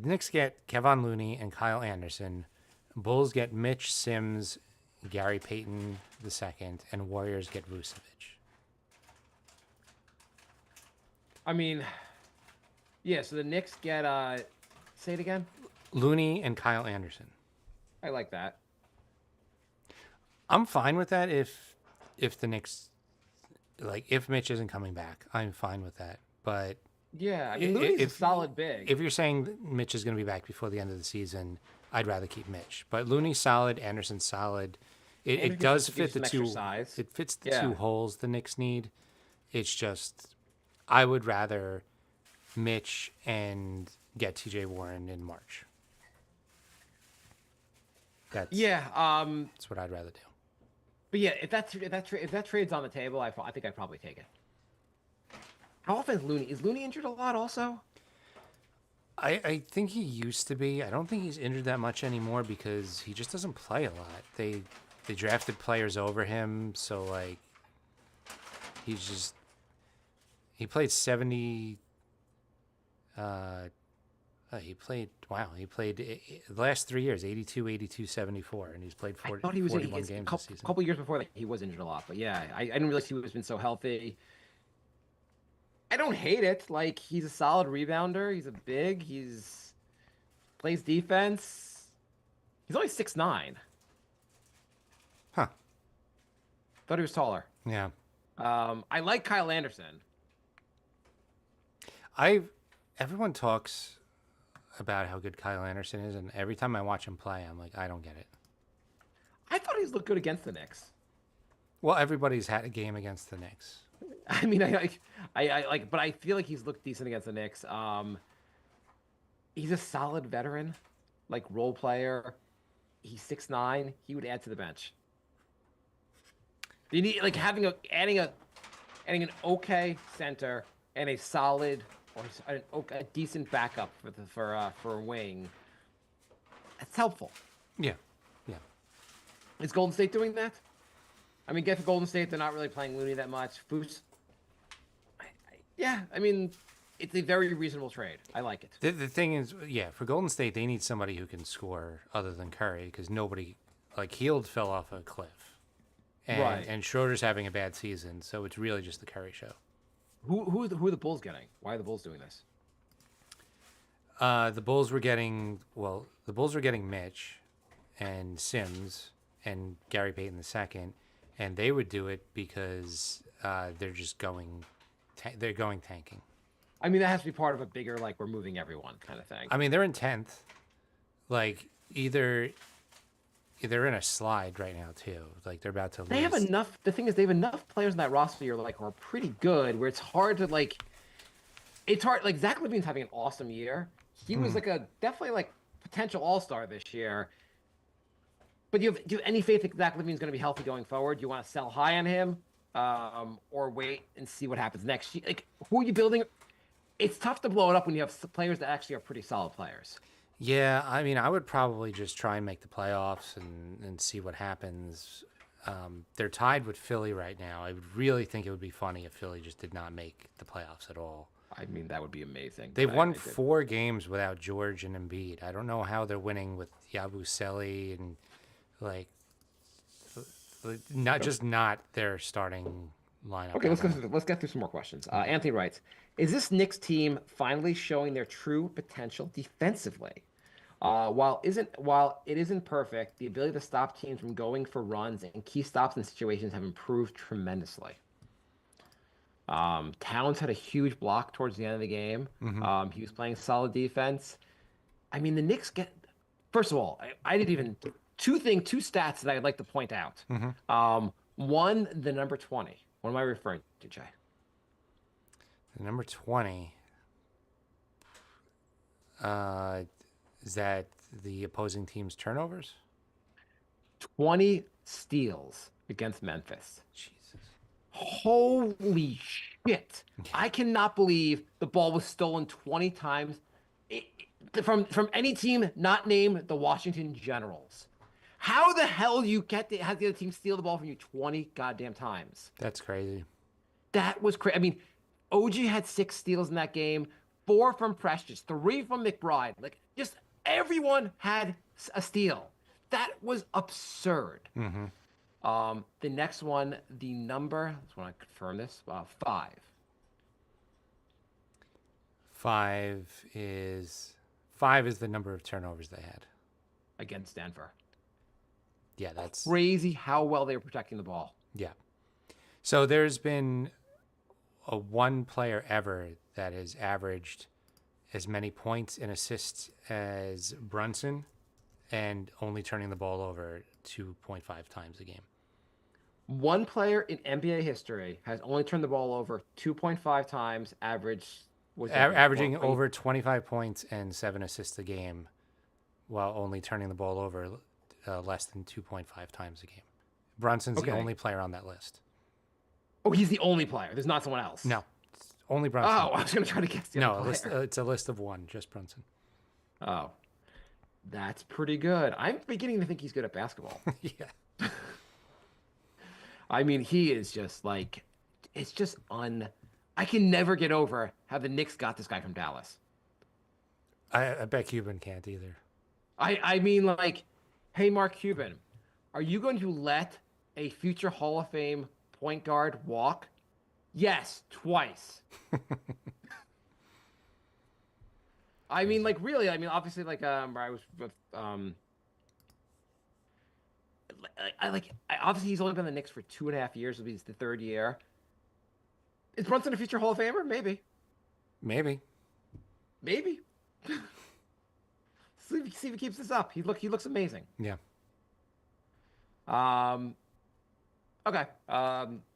B: The Knicks get Kevon Looney and Kyle Anderson. Bulls get Mitch Sims, Gary Payton II, and Warriors get Vucevic.
A: I mean, yeah, so the Knicks get, say it again?
B: Looney and Kyle Anderson.
A: I like that.
B: I'm fine with that if the Knicks, like, if Mitch isn't coming back, I'm fine with that. But
A: yeah, I mean, Looney's a solid big.
B: If you're saying Mitch is going to be back before the end of the season, I'd rather keep Mitch. But Looney's solid, Anderson's solid. It does fit the two. It fits the two holes the Knicks need. It's just, I would rather Mitch and get TJ Warren in March. That's what I'd rather do.
A: But yeah, if that trade's on the table, I think I'd probably take it. How often is Looney? Is Looney injured a lot also?
B: I think he used to be. I don't think he's injured that much anymore because he just doesn't play a lot. They drafted players over him, so like he played 70. He played the last 3 years, 82, 82, 74, and he's played 41 games this season.
A: A couple years before that, he was injured a lot, but yeah, I didn't realize he was been so healthy. I don't hate it. Like, he's a solid rebounder. He's a big. Plays defense. He's only 6'9".
B: Huh.
A: Thought he was taller.
B: Yeah.
A: I like Kyle Anderson.
B: Everyone talks about how good Kyle Anderson is, and every time I watch him play, I'm like, I don't get it.
A: I thought he's looked good against the Knicks.
B: Well, everybody's had a game against the Knicks.
A: I mean, I like, but I feel like he's looked decent against the Knicks. He's a solid veteran, like role player. He's 6'9". He would add to the bench. You need like adding an okay center and a solid or a decent backup for a wing. That's helpful.
B: Yeah.
A: Is Golden State doing that? I mean, get for Golden State, they're not really playing Looney that much. Foos, yeah, I mean, it's a very reasonable trade. I like it.
B: The thing is, yeah, for Golden State, they need somebody who can score other than Curry because nobody, like, Hield fell off a cliff.
A: Right.
B: And Schroeder's having a bad season, so it's really just the Curry show.
A: Who are the Bulls getting? Why are the Bulls doing this?
B: The Bulls were getting Mitch and Sims and Gary Payton II, and they would do it because they're just going tanking.
A: I mean, that has to be part of a bigger, like, we're moving everyone kind of thing.
B: I mean, they're in 10th. Like, either they're in a slide right now too. Like, they're about to lose.
A: They have enough. The thing is, they have enough players in that roster you're like, who are pretty good, where it's hard to, like, it's hard. Like, Zach LaVine's having an awesome year. He was like definitely like potential all-star this year. But do you have any faith that Zach LaVine's going to be healthy going forward? Do you want to sell high on him, or wait and see what happens next year? Like, who are you building? It's tough to blow it up when you have players that actually are pretty solid players.
B: Yeah, I mean, I would probably just try and make the playoffs and see what happens. They're tied with Philly right now. I would really think it would be funny if Philly just did not make the playoffs at all.
A: I mean, that would be amazing.
B: They've won 4 games without George and Embiid. I don't know how they're winning with Yabusele and, like, not their starting lineup.
A: Okay, let's get through some more questions. Anthony writes, is this Knicks team finally showing their true potential defensively? While it isn't perfect, the ability to stop teams from going for runs and key stops in situations have improved tremendously. Towns had a huge block towards the end of the game. He was playing solid defense. I mean, the Knicks first of all, I didn't even two stats that I'd like to point out. One, the number 20. What am I referring to, Jay?
B: The number 20. Is that the opposing team's turnovers?
A: 20 steals against Memphis.
B: Jesus.
A: Holy shit. I cannot believe the ball was stolen 20 times from any team not named the Washington Generals. How the hell you have the other team steal the ball from you 20 goddamn times?
B: That's crazy.
A: That was crazy. I mean, OG had 6 steals in that game, 4 from Precious, 3 from McBride. Like, just everyone had a steal. That was absurd. The next one, the number, I just want to confirm this, 5.
B: 5 is the number of turnovers they had
A: against Denver.
B: Yeah, that's
A: crazy how well they were protecting the ball.
B: Yeah. So there's been one player ever that has averaged as many points and assists as Brunson and only turning the ball over 2.5 times a game.
A: One player in NBA history has only turned the ball over 2.5 times, averaging
B: over 25 points and 7 assists a game while only turning the ball over less than 2.5 times a game. Brunson's the only player on that list.
A: Oh, he's the only player. There's not someone else.
B: No, it's only Brunson.
A: Oh, I was going to try to guess the other player.
B: It's a list of one, just Brunson.
A: Oh, that's pretty good. I'm beginning to think he's good at basketball.
B: Yeah.
A: I mean, he is just like, it's just I can never get over how the Knicks got this guy from Dallas.
B: I bet Cuban can't either.
A: I mean, like, hey, Mark Cuban, are you going to let a future Hall of Fame point guard walk? Yes, twice. I mean, like, really, I mean, obviously, like, I was with, obviously he's only been in the Knicks for 2.5 years. It'll be the 3rd year. Is Brunson a future Hall of Famer? Maybe. See if he keeps this up. He looks amazing.
B: Yeah.
A: Okay.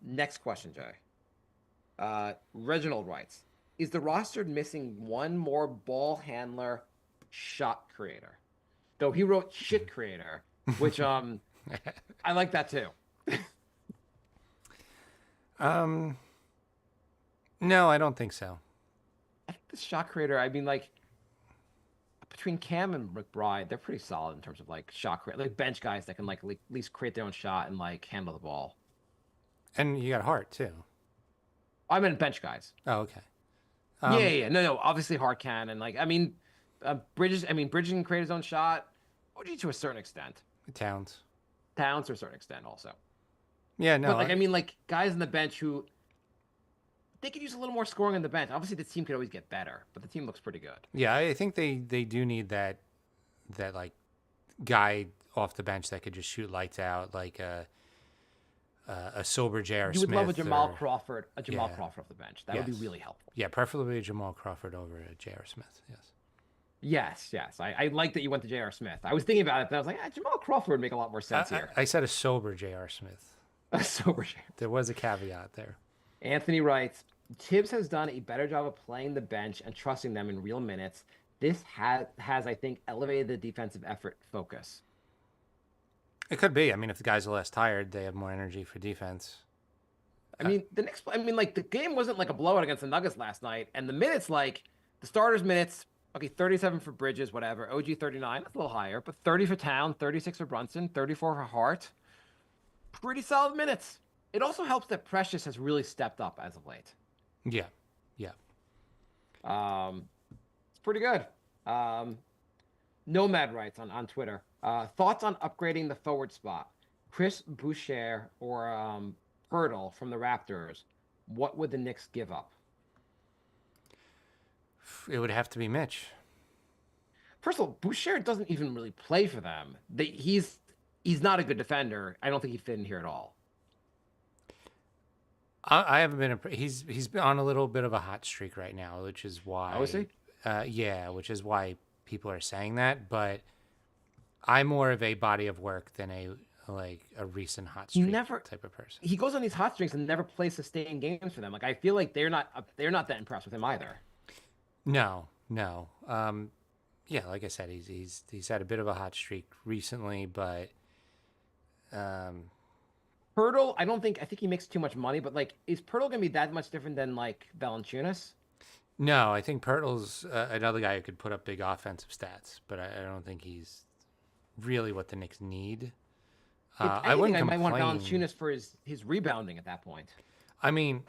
A: Next question, Jay. Reginald writes, is the roster missing one more ball handler shot creator? Though he wrote shit creator, which I like that too.
B: No, I don't think so.
A: I think the shot creator, I mean, like, between Cam and McBride, they're pretty solid in terms of like like bench guys that can like at least create their own shot and like handle the ball.
B: And you got Hart too.
A: I meant bench guys.
B: Oh, okay.
A: Yeah, yeah,
B: Um,
A: yeah. No, no. Obviously, Hart can, and like I mean, Bridges. I mean, Bridges can create his own shot. OG to a certain extent.
B: Towns.
A: Towns to a certain extent also.
B: Yeah,
A: But
B: no,
A: like I mean, like guys on the bench who they could use a little more scoring on the bench. Obviously, the team could always get better, but the team looks pretty good.
B: yeah, I think they do need that like guy off the bench that could just shoot lights out, like a sober J.R.
A: You would love a
B: Smith
A: Jamal
B: or
A: Crawford,
B: yeah,
A: Crawford off the bench. That would be
B: yes,
A: really helpful.
B: yeah, preferably Jamal Crawford over a J.R. Smith. Yes,
A: Yes, yes. I like that you went to J.R. Smith. I was thinking about it, but I was like, Jamal Crawford would make a lot more sense here.
B: I said a sober J.R. Smith.
A: Sober J.R.
B: There was a caveat there.
A: Anthony writes, Tibbs has done a better job of playing the bench and trusting them in real minutes. This has I think, elevated the defensive effort focus.
B: It could be. I mean, if the guys are less tired, they have more energy for defense.
A: I mean, like the game wasn't like a blowout against the Nuggets last night, and the minutes, like the starters' minutes, okay, 37 for Bridges, whatever. OG 39, that's a little higher, but 30 for Town, 36 for Brunson, 34 for Hart. Pretty solid minutes. It also helps that Precious has really stepped up as of late.
B: Yeah, yeah.
A: It's pretty good. Nomad writes on Twitter. Thoughts on upgrading the forward spot? Chris Boucher or Hurdle from the Raptors. What would the Knicks give up?
B: It would have to be Mitch.
A: First of all, Boucher doesn't even really play for them. He's not a good defender. I don't think he'd fit in here at all.
B: I haven't been. He's been on a little bit of a hot streak right now, which is why.
A: Oh, is he?
B: Yeah, which is why people are saying that. But I'm more of a body of work than a recent hot streak type of person.
A: He goes on these hot streaks and never plays sustained games for them. Like I feel like they're not that impressed with him either.
B: No. Yeah, like I said, he's had a bit of a hot streak recently, but
A: Pirtle, I think he makes too much money, but like, is Pirtle gonna be that much different than like Valanciunas?
B: no, I think Pirtle's another guy who could put up big offensive stats, but I don't think he's really what the Knicks need. I wouldn't complain.
A: I might want Valanciunas for his rebounding at that point.
B: I mean,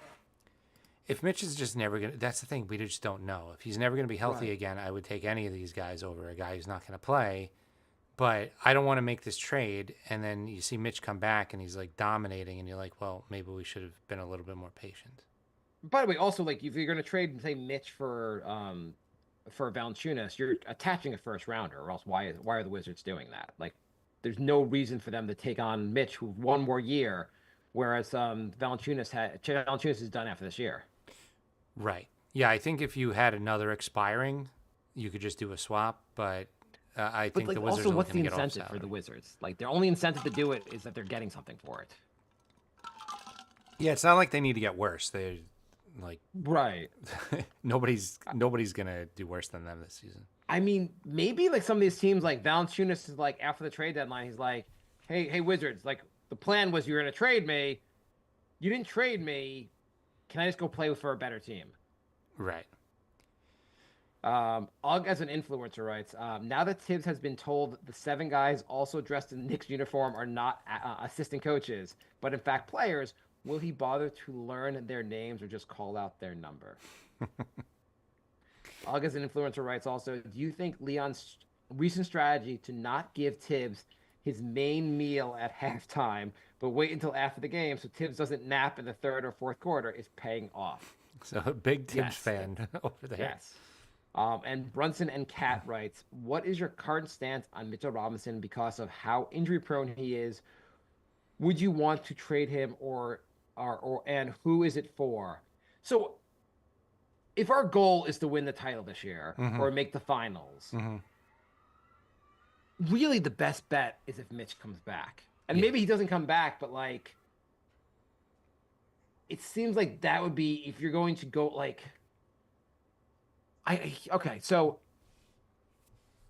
B: if Mitch is just never gonna, that's the thing, we just don't know. If he's never gonna be healthy again, I would take any of these guys over a guy who's not gonna play. But I don't want to make this trade, and then you see Mitch come back and he's like dominating, and you're like, well, maybe we should have been a little bit more patient.
A: By the way, also like if you're going to trade, say Mitch for Valanciunas, you're attaching a first rounder, or else why are the Wizards doing that? Like, there's no reason for them to take on Mitch who one more year, whereas Valanciunas is done after this year.
B: Right. Yeah, I think if you had another expiring, you could just do a swap, but. I think
A: like,
B: the Wizards
A: also,
B: are
A: what's the
B: looking to get
A: incentive for the Wizards? Like, their only incentive to do it is that they're getting something for it.
B: Yeah, it's not like they need to get worse. They're like
A: right.
B: nobody's gonna do worse than them this season.
A: I mean, maybe like some of these teams, like Valanciunas, is like after the trade deadline, he's like, "Hey, Wizards! Like the plan was you were gonna trade me. You didn't trade me. Can I just go play for a better team?"
B: Right.
A: Og as an influencer writes, now that Tibbs has been told the 7 guys also dressed in Knicks uniform are not assistant coaches, but in fact players, will he bother to learn their names or just call out their number? Og as an influencer writes also, do you think Leon's recent strategy to not give Tibbs his main meal at halftime, but wait until after the game so Tibbs doesn't nap in the third or fourth quarter is paying off?
B: So a big Tibbs fan over there.
A: Yes. And Brunson and Cat writes, what is your current stance on Mitchell Robinson because of how injury prone he is? Would you want to trade him and who is it for? So if our goal is to win the title this year or make the finals, really the best bet is if Mitch comes back. And maybe he doesn't come back, but like it seems like that would be if you're going to go like okay, so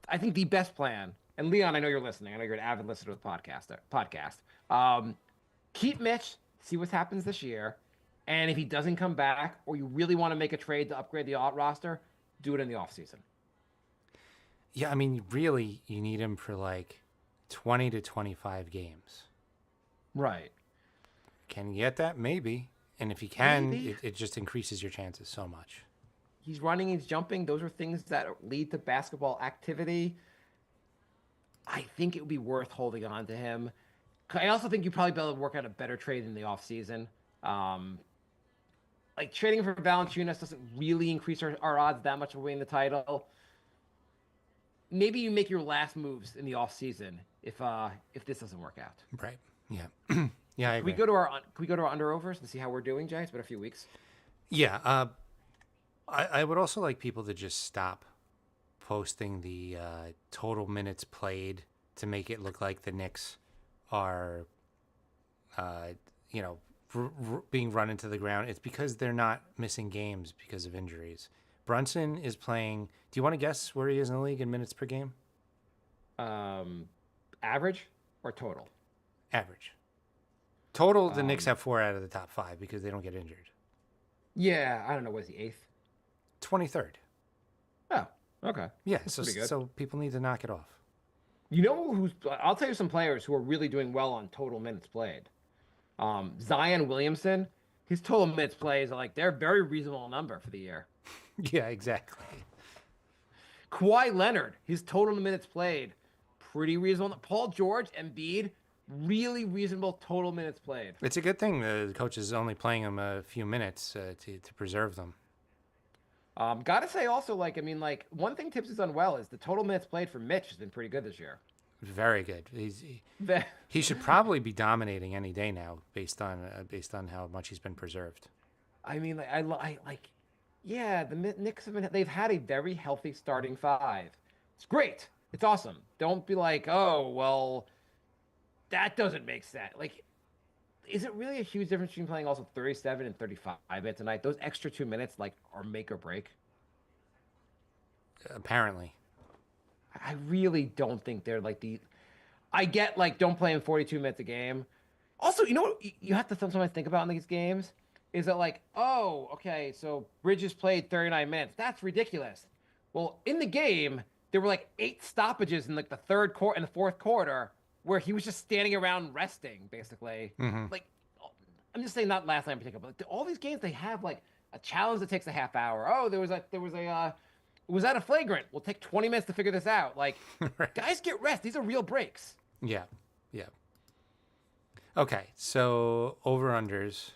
A: I think the best plan, and Leon, I know you're listening. I know you're an avid listener to the podcast. Keep Mitch, see what happens this year, and if he doesn't come back, or you really want to make a trade to upgrade the roster, do it in the offseason.
B: Yeah, I mean, really, you need him for like 20 to 25 games.
A: Right.
B: Can you get that? Maybe. And if you can,
A: Maybe.
B: it just increases your chances so much.
A: He's running, he's jumping. Those are things that lead to basketball activity. I think it would be worth holding on to him. I also think you probably be able to work out a better trade in the offseason. Um, like trading for Valanciunas doesn't really increase our odds that much of winning the title. Maybe you make your last moves in the offseason if this doesn't work out.
B: Right. Yeah. Yeah, I
A: Can we
B: agree.
A: go to our under overs and see how we're doing, Jay? It's been a few weeks.
B: Yeah. I would also like people to just stop posting the total minutes played to make it look like the Knicks are, uh, you know, being run into the ground. It's because they're not missing games because of injuries. Brunson is playing. Do you want to guess where he is in the league in minutes per game?
A: Um, Average or total?
B: Average. Total, the Knicks
A: Um,
B: have 4 out of the top 5 because they don't get injured.
A: yeah, I don't know. Was he eighth?
B: 23rd.
A: Oh, okay.
B: Yeah,
A: That's
B: so
A: pretty good.
B: so people need to knock it off.
A: You know who's? I'll tell you some players who are really doing well on total minutes played. Zion Williamson, his total minutes plays are like they're a very reasonable number for the year.
B: Yeah, exactly.
A: Kawhi Leonard, his total minutes played, pretty reasonable. Paul George, Embiid, really reasonable total minutes played.
B: It's a good thing the coach is only playing them a few minutes to preserve them.
A: Gotta say also, like, I mean, like, one thing Tibbs has done well is the total minutes played for Mitch has been pretty good this year.
B: Very good.
A: The-
B: He should probably be dominating any day now, based on how much he's been preserved.
A: I mean, like, I like, yeah, the Knicks have they've had a very healthy starting five. It's great. It's awesome. Don't be like, oh, well, that doesn't make sense. Like, is it really a huge difference between playing also 37 and 35 minutes a night? Those extra 2 minutes, like, are make or break.
B: Apparently,
A: I really don't think they're like the. I get like don't play in 42 minutes a game. Also, you know what you have to sometimes think about in these games is that like, oh, okay, so Bridges played 39 minutes. That's ridiculous. Well, in the game, there were like 8 stoppages in like the third quarter and the fourth quarter where he was just standing around resting, basically. Like, I'm just saying not last night in particular, but all these games they have like a challenge that takes a half hour. Oh, there was a was that a flagrant? We'll take 20 minutes to figure this out. Like,
B: right.
A: guys get rest. These are real breaks.
B: Yeah, yeah. Okay, so over unders.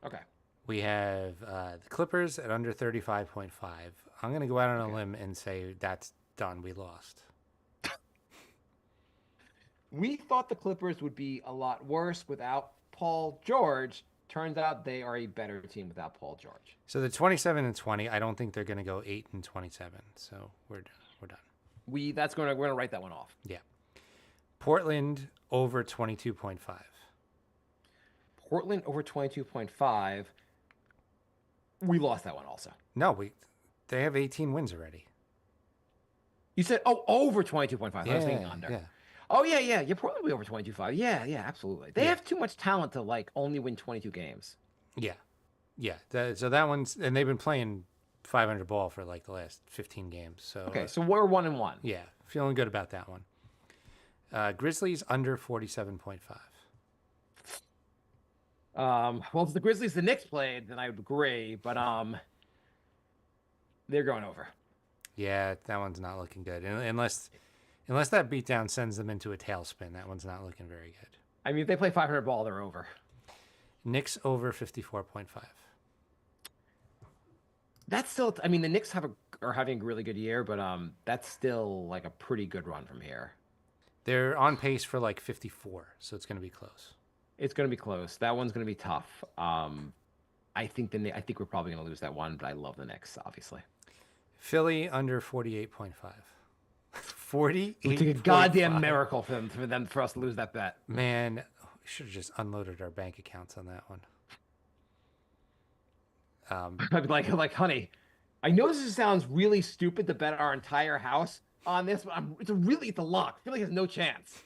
A: Okay.
B: We have the Clippers at under 35.5. I'm going to go out on a limb and say that's done. We lost.
A: We thought the Clippers would be a lot worse without Paul George. Turns out they are a better team without Paul George.
B: So the 27 and 20, I don't think they're going to go 8 and 27. So we're done. We're done.
A: We're gonna write that one off.
B: Yeah. Portland over 22.5.
A: Portland over 22.5. We lost that one also.
B: No, they have 18 wins already.
A: You said over 22.5. I was thinking under.
B: Yeah.
A: Oh yeah. Portland will be over 22.5. Yeah, absolutely. They
B: Yeah.
A: have too much talent to like only win 22 games.
B: Yeah. Yeah. So that one's, and they've been playing 500 ball for like the last 15 games. So
A: Okay, so we're 1-1.
B: yeah, feeling good about that one. Grizzlies under 47.5.
A: Well, if the Grizzlies the Knicks played, then I would agree, but they're going over.
B: Yeah, that one's not looking good. Unless that beatdown sends them into a tailspin, that one's not looking very good.
A: I mean, if they play 500 ball, they're over.
B: Knicks over 54.5.
A: That's still, I mean, the Knicks are having a really good year, but that's still like a pretty good run from here.
B: They're on pace for like 54, so it's going to be close.
A: It's going to be close. That one's going to be tough. I think we're probably going to lose that one, but I love the Knicks, obviously.
B: Philly under 48.5. 48.
A: It's a goddamn miracle for us to lose that bet.
B: Man, we should have just unloaded our bank accounts on that one.
A: I'd be like, honey, I know this sounds really stupid to bet our entire house on this, but it's a lock. I feel like there's no chance.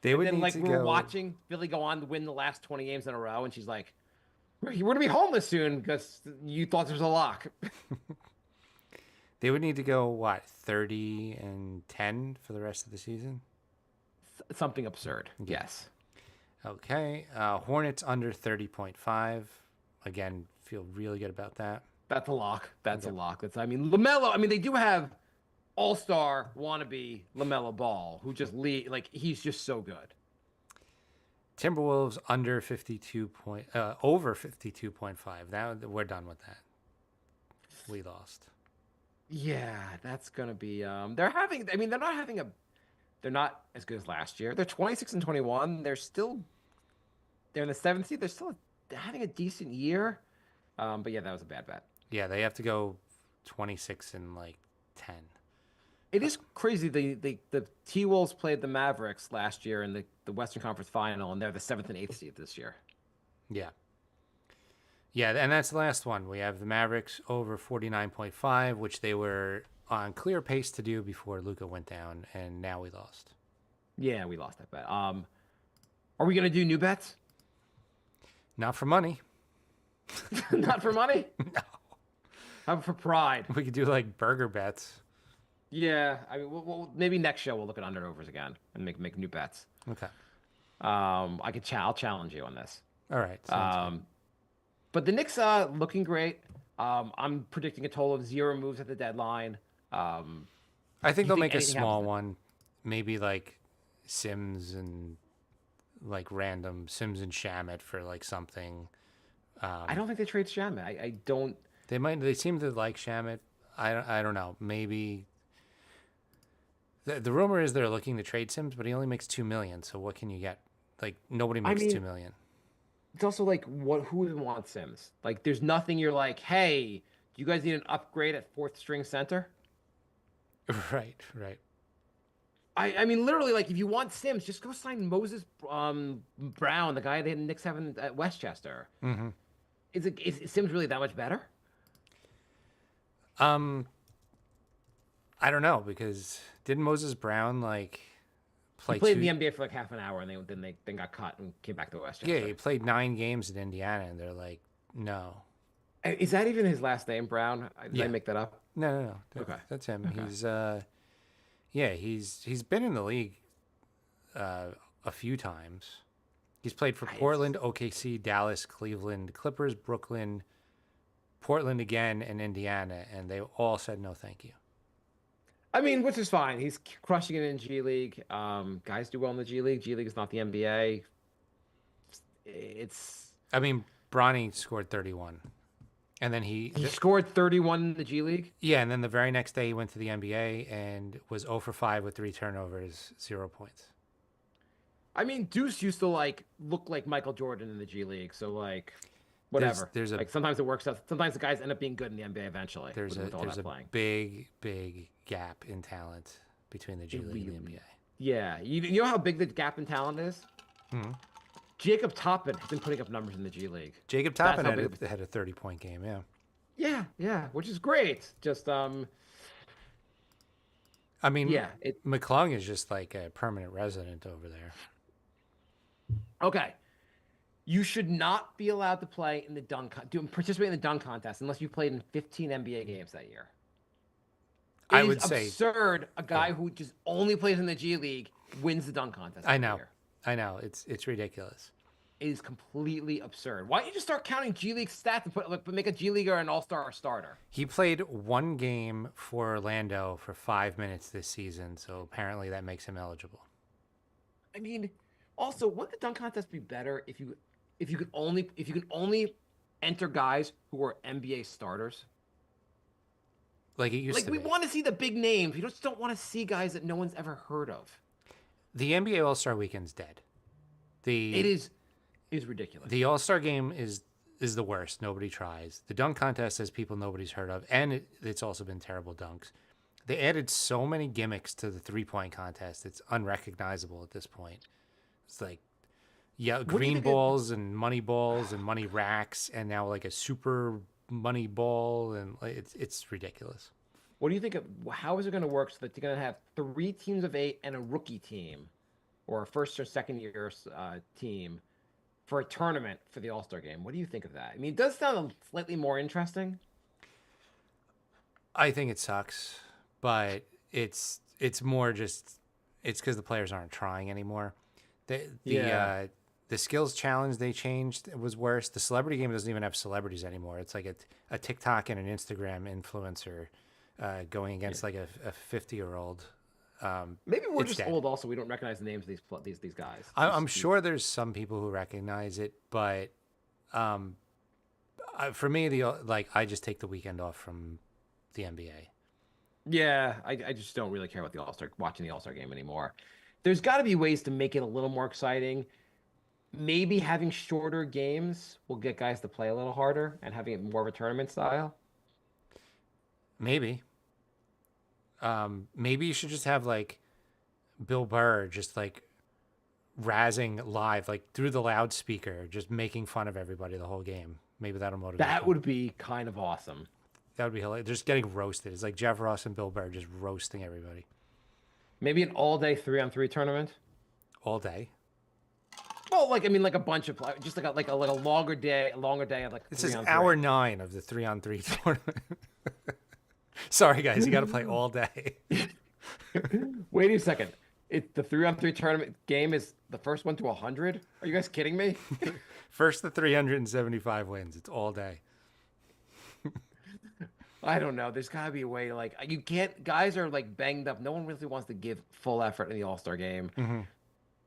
B: They would
A: And then
B: need
A: like
B: to
A: we're
B: go.
A: watching Philly go on to win the last 20 games in a row, and she's like, "We're gonna be homeless soon because you thought there was a lock."
B: They would need to go what 30-10 for the rest of the season.
A: Something absurd.
B: Yeah.
A: Yes.
B: Okay. Hornets under 30.5. Again, feel really good about that.
A: That's a lock. That's a
B: Yep.
A: lock. That's I mean LaMelo. I mean they do have all-star wannabe LaMelo Ball who just lead like he's just so good.
B: Timberwolves under 52 point, over 52.5. Now we're done with that. We lost.
A: Yeah, that's gonna be. They're having. I mean, they're not having a. They're not as good as last year. They're 26 and 21. They're still. They're in the seventh seed. They're having a decent year. But yeah, that was a bad bet.
B: Yeah, they have to go 26 and like 10.
A: It is crazy. The T Wolves played the Mavericks last year in the Western Conference Final, and they're the seventh and eighth seed this year.
B: Yeah. Yeah, and that's the last one. We have the Mavericks over 49.5, which they were on clear pace to do before Luka went down, and now we lost.
A: Yeah, we lost that bet. Are we gonna do new bets?
B: Not for money.
A: Not for money.
B: No.
A: How about for pride?
B: We could do like burger bets.
A: Yeah, I mean, maybe next show we'll look at under overs again and make new bets.
B: Okay.
A: I'll challenge you on this.
B: All right. Sounds good.
A: But the Knicks looking great. I'm predicting a total of 0 moves at the deadline.
B: I think
A: do you
B: they'll
A: think
B: make a
A: anything
B: small
A: happens?
B: one, maybe like Sims and like random Sims and Shamit for like something.
A: I don't think they trade Shaman. I don't.
B: They might. They seem to like Shamit. I don't know. Maybe the rumor is they're looking to trade Sims, but he only makes 2 million. So what can you get? Like nobody
A: I
B: makes
A: mean,
B: 2 million.
A: it's also like who even wants Sims? Like, there's nothing. You're like, hey, do you guys need an upgrade at fourth string center?
B: Right. Right.
A: I mean, literally, like, if you want Sims, just go sign Moses Brown, the guy the Knicks have at Westchester.
B: Mm-hmm.
A: Is Sims really that much better?
B: I don't know because didn't Moses Brown like
A: He
B: play
A: played in
B: two?
A: the NBA for like half an hour, and then got cut and came back to
B: Yeah,
A: Westchester.
B: he played 9 games in Indiana, and they're like, no,
A: Is that even his last name, Brown? Did I
B: Yeah.
A: make that up?
B: no.
A: Okay.
B: That's him.
A: Okay.
B: He's yeah, he's been in the league a few times. He's played for
A: I-
B: Portland, OKC, Dallas, Cleveland, Clippers, Brooklyn, Portland again, and Indiana, and they all said no, thank you.
A: I mean, which is fine. He's crushing it in G League. Guys do well in the G League. G League is not the NBA. It's
B: I mean, Bronny scored 31, and then
A: he scored 31 in the G League.
B: yeah, and then the very next day he went to the NBA and was 0 for 5 with 3 turnovers, 0 points.
A: I mean, Deuce used to like look like Michael Jordan in the G League. So like, whatever.
B: There's a
A: like sometimes it works out. Sometimes the guys end up being good in the NBA eventually.
B: there's
A: with all
B: there's
A: that
B: a
A: playing.
B: big gap in talent between the G League and the NBA.
A: Yeah, you know how big the gap in talent is.
B: Mhm.
A: Jacob Toppin has been putting up numbers in the G League.
B: Jacob
A: That's
B: Toppin
A: how
B: had
A: big-
B: had a 30-point game. Yeah,
A: Yeah, which is great. Just
B: I mean,
A: yeah.
B: McClung is just like a permanent resident over there.
A: Okay. You should not be allowed to play in the participate in the dunk contest unless you played in 15 NBA games that year. It
B: I
A: is
B: would say
A: absurd. A guy who just only plays in the G League wins the dunk contest.
B: I
A: every
B: know.
A: year.
B: I know. It's ridiculous.
A: It is completely absurd. Why don't you just start counting G League stats and make a G Leaguer an All-Star starter?
B: He played 1 game for Orlando for 5 minutes this season, so apparently that makes him eligible.
A: I mean, also, wouldn't the dunk contest be better if you could only enter guys who are NBA starters?
B: Like it used
A: Like
B: to
A: we
B: be.
A: want to see the big names. We just don't want to see guys that no one's ever heard of.
B: The NBA All-Star Weekend's dead.
A: It is ridiculous.
B: The All-Star game is the worst. Nobody tries. The dunk contest has people nobody's heard of, and it's also been terrible dunks. They added so many gimmicks to the three-point contest. It's unrecognizable at this point. It's like, yeah,
A: do you
B: green
A: think
B: balls and money racks, and now like a super money ball, and like, it's ridiculous.
A: What do you think how is it going to work so that you're going to have 3 teams of 8 and a rookie team, or a first or second year team, for a tournament for the All-Star game? What do you think of that? I mean, it does sound slightly more interesting.
B: I think it sucks, but it's more just it's because the players aren't trying anymore. The the
A: Yeah.
B: uh, the skills challenge they changed was worse. The celebrity game doesn't even have celebrities anymore. It's like a TikTok and an Instagram influencer going
A: Yeah.
B: against like a 50-year-old.
A: Maybe we're
B: It's
A: just
B: dead.
A: old. Also, we don't recognize the names of these guys.
B: I'm sure there's some people who recognize it, but um, for me, I just take the weekend off from the NBA.
A: Yeah, I just don't really care about the watching the All Star game anymore. There's got to be ways to make it a little more exciting. Maybe having shorter games will get guys to play a little harder and having it more of a tournament style.
B: Maybe. Maybe you should just have like Bill Burr just like razzing live, like through the loudspeaker, just making fun of everybody the whole game. Maybe that'll motivate
A: That
B: them.
A: would be kind of awesome.
B: That would be hilarious. Just getting roasted. It's like Jeff Ross and Bill Burr just roasting everybody
A: Maybe an all-day 3-on-3 tournament.
B: all day.
A: Well, like I mean, like a bunch of just like a longer day of like
B: This
A: three
B: is
A: on
B: hour
A: three.
B: 9 of the 3-on-3 tournament. Sorry, guys, you got to play all day.
A: Wait a second. The 3-on-3 tournament game is the first one to 100. Are you guys kidding me?
B: First, the 375 wins. It's all day.
A: I don't know. There's got to be a way. Like you can't. Guys are like banged up. No one really wants to give full effort in the All Star game.
B: Mm-hmm.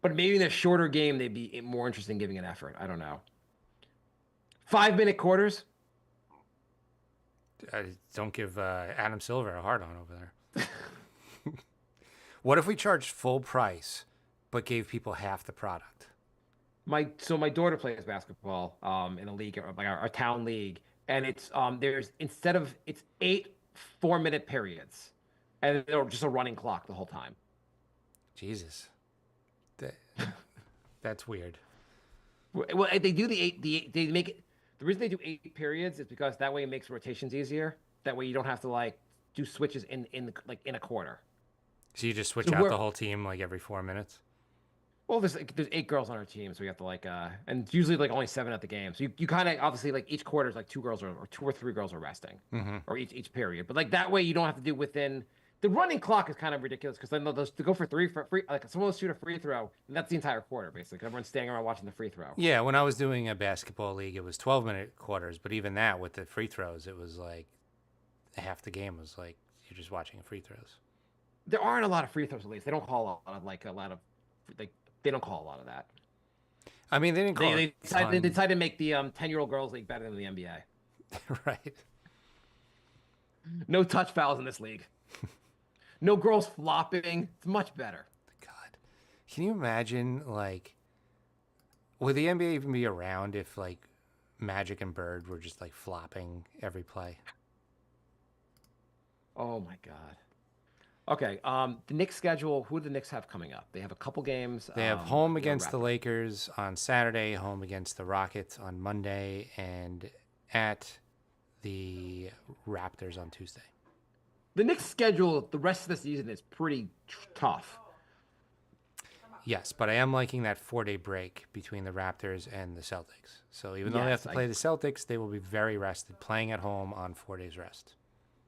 A: But maybe in a shorter game, they'd be more interested in giving an effort. I don't know. 5-minute quarters.
B: Don't give Adam Silver a hard on over there. What if we charged full price, but gave people half the product?
A: My daughter plays basketball in a league, like our town league, and there's instead of it's 8 4-minute periods, and they're just a running clock the whole time.
B: Jesus, that, that's weird.
A: Well, they do they make it. The reason they do 8 periods is because that way it makes rotations easier. That way you don't have to like do switches in a quarter.
B: So you just switch
A: So
B: out
A: we're
B: the whole team like every 4 minutes?
A: well, there's 8 girls on our team, so we have to and it's usually like only 7 at the game. So you kind of obviously like each quarter is like 2 girls or 2 or 3 girls are resting,
B: Mm-hmm.
A: or each period. But like that way you don't have to do within the running clock is kind of ridiculous because then those to go for three for free like someone will shoot a free throw and that's the entire quarter basically. Everyone's staying around watching the free throw.
B: Yeah, when I was doing a basketball league, it was 12-minute quarters, but even that with the free throws, it was like half the game was like you're just watching free throws.
A: There aren't a lot of free throws at least. They don't call a lot of like they don't call a lot of that.
B: I mean, they didn't call
A: They
B: it a
A: decided, they
B: ton.
A: decided to make the 10-year-old girls league better than the NBA.
B: Right.
A: No touch fouls in this league. No girls flopping. It's much better.
B: God, can you imagine like would the NBA even be around if like Magic and Bird were just like flopping every play?
A: Oh my God. Okay. The Knicks schedule. Who do the Knicks have coming up? They have a couple games.
B: They have home against the
A: Raptors.
B: Lakers on Saturday, home against the Rockets on Monday, and at the Raptors on Tuesday.
A: The Knicks schedule. The rest of the season is pretty tough.
B: Yes, but I am liking that 4-day break between the Raptors and the Celtics. So even though they have
A: Yes,
B: to play the Celtics, they will be very rested, playing at home on 4 days rest.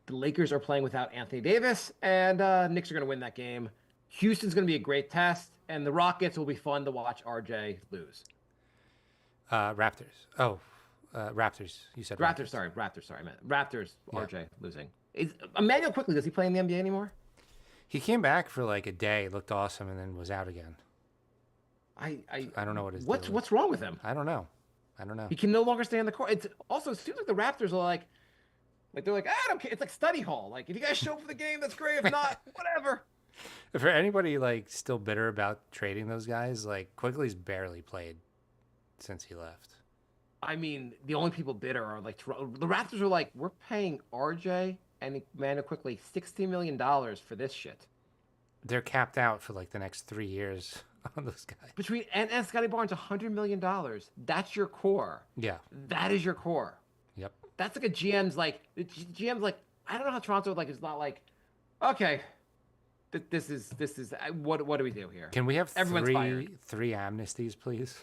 A: The Lakers are playing without Anthony Davis, and Knicks are going to win that game. Houston's going to be a great test, and the Rockets will be fun to watch RJ lose.
B: Raptors. Oh, Raptors. You said
A: Raptors, sorry, I meant Raptors.
B: Yeah.
A: RJ losing. Is Emmanuel quickly? Does he play in the NBA anymore?
B: He came back for like a day, looked awesome, and then was out again.
A: I
B: don't know what his
A: what's
B: deal is.
A: what's wrong with him?
B: I don't know.
A: He can no longer stay on the court. It's also it seems like the Raptors are like they're like I don't care. It's like study hall. Like if you guys show up for the game, that's great. If not, whatever.
B: For anybody like still bitter about trading those guys, like Quigley's barely played since he left.
A: I mean, the only people bitter are like the Raptors are like we're paying RJ and Emmanuel quickly $60 million for this shit.
B: They're capped out for like the next 3 years on those guys.
A: Between and Scotty Barnes, $100 million. That's your core.
B: Yeah.
A: That is your core.
B: Yep.
A: That's like a GM's like the GM's like I don't know how Toronto like is not like okay. This is what do we do here?
B: Can we have
A: Everyone's fired.
B: three amnesties, please?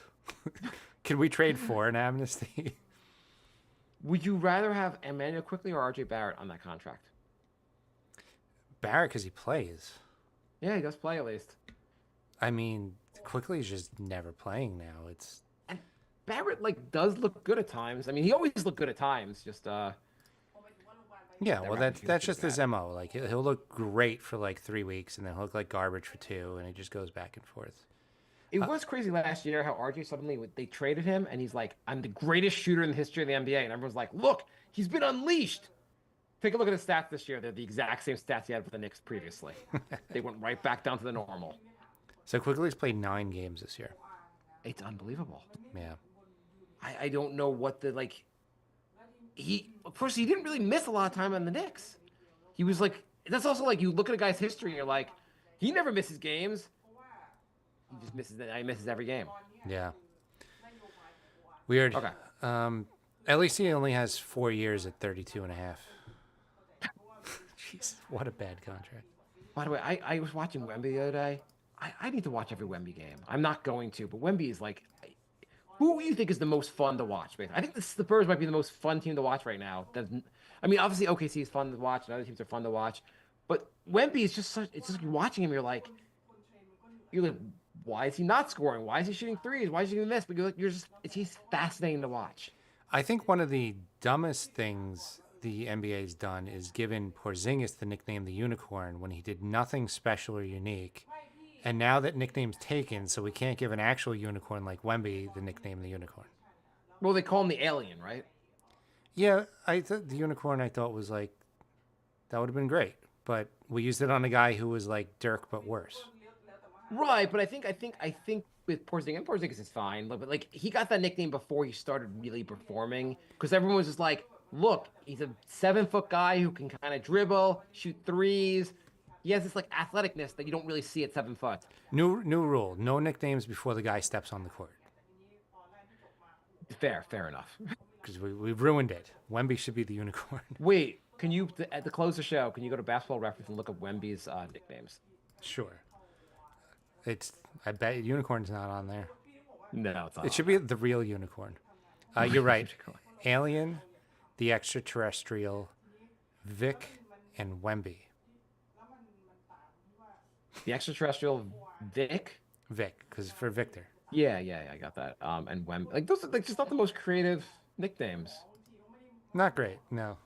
B: Can we trade for an amnesty?
A: Would you rather have Emmanuel Quickly or RJ Barrett on that contract?
B: Barrett because he plays.
A: Yeah, he does play at least.
B: I mean, quickly is just never playing now. It's
A: And Barrett like does look good at times. I mean, he always looked good at times. Just
B: yeah.
A: that
B: Well,
A: record he was
B: that's
A: pretty
B: just his
A: bad.
B: mo. Like he'll look great for like 3 weeks, and then he'll look like garbage for 2, and it just goes back and forth.
A: It was crazy last year how RJ suddenly they traded him and he's like, I'm the greatest shooter in the history of the NBA, and everyone's like, look, he's been unleashed. Take a look at his stats this year. They're the exact same stats he had with the Knicks previously. They went right back down to the normal.
B: So quickly's played 9 games this year.
A: It's unbelievable.
B: Yeah.
A: I don't know what the like. He of course he didn't really miss a lot of time on the Knicks. He was like that's also like you look at a guy's history and you're like, he never misses games. He just misses he misses every game.
B: Yeah. Weird.
A: Okay.
B: At least he only has 4 years at 32 and a half. Jeez, what a bad contract.
A: By the way, I was watching Wemby the other day. I need to watch every Wemby game. I'm not going to, but Wemby is like, who do you think is the most fun to watch? I think the Spurs might be the most fun team to watch right now. I mean, obviously OKC is fun to watch, and other teams are fun to watch, but Wemby is just such. It's just watching him. You're like, why is he not scoring? Why is he shooting threes? Why is he doing this? But he's fascinating to watch.
B: I think one of the dumbest things the NBA's done is given Porzingis the nickname the Unicorn when he did nothing special or unique. And now that nickname's taken, so we can't give an actual unicorn like Wemby the nickname the Unicorn.
A: Well, they call him the Alien, right?
B: Yeah, I thought the Unicorn I thought was like, that would have been great. But we used it on a guy who was like Dirk, but worse.
A: Right, but I think with Porzingis is fine, but like he got that nickname before he started really performing because everyone was just like, look, he's a 7-foot guy who can kind of dribble, shoot threes. He has this like athleticness that you don't really see at 7 foot.
B: New rule: no nicknames before the guy steps on the court.
A: Fair enough.
B: Because we've ruined it. Wemby should be the Unicorn.
A: Wait, can you at the close of the show? Can you go to Basketball Reference and look up Wemby's nicknames?
B: Sure. I bet Unicorn's not on there.
A: No, it's not.
B: It should be the real Unicorn. You're right. Alien, the Extraterrestrial, Vic, and Wemby.
A: The Extraterrestrial Vic.
B: Vic, because for Victor.
A: Yeah, I got that. And Wemby, like those are like just not the most creative nicknames.
B: Not great, no.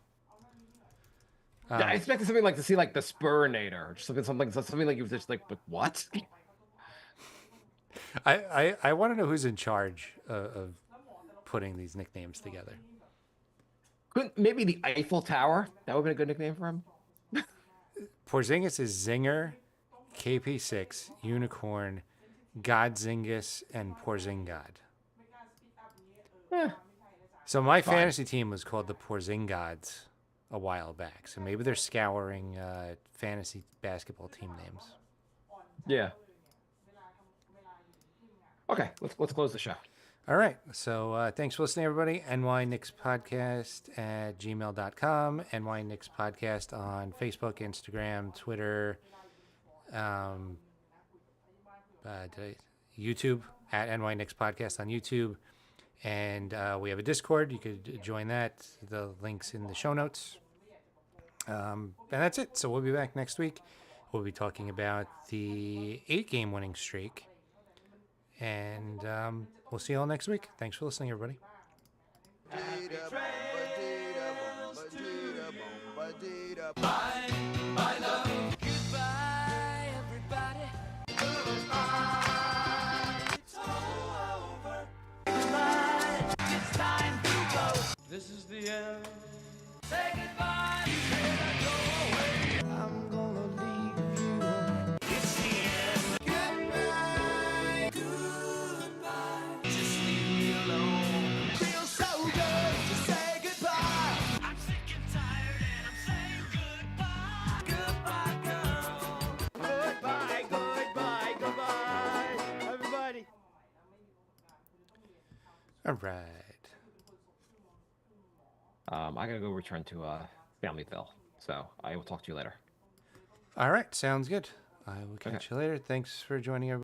A: I expected something like to see like the Spurnator, or just something like you was just like, but what?
B: I want to know who's in charge of putting these nicknames together.
A: Couldn't maybe the Eiffel Tower? That would have been a good nickname for him.
B: Porzingis is Zinger, KP6, Unicorn, Godzingus, and Porzingod. So my fantasy team was called the Porzingods a while back. So maybe they're scouring fantasy basketball team names.
A: Yeah. Okay, let's close the show.
B: All right. So thanks for listening, everybody. nyknickspodcast@gmail.com. nyknickspodcast on Facebook, Instagram, Twitter, YouTube at nyknickspodcast on YouTube. And we have a Discord. You could join that. The link's in the show notes. And that's it. So we'll be back next week. We'll be talking about the 8-game winning streak. And we'll see you all next week. Thanks for listening, everybody.
C: Goodbye, everybody. It's all over. Goodbye. It's time to go. This is the end. Say goodbye. You cannot go away. I'm gonna leave you. It's the end. Goodbye. Goodbye. Just leave me alone. Feels so good to say goodbye. I'm sick and tired and I'm saying goodbye. Goodbye, girl. Goodbye, everybody.
B: All right.
A: I gotta go return to Familyville. So I will talk to you later.
B: All right. Sounds good. I will catch you later. Thanks for joining, everybody.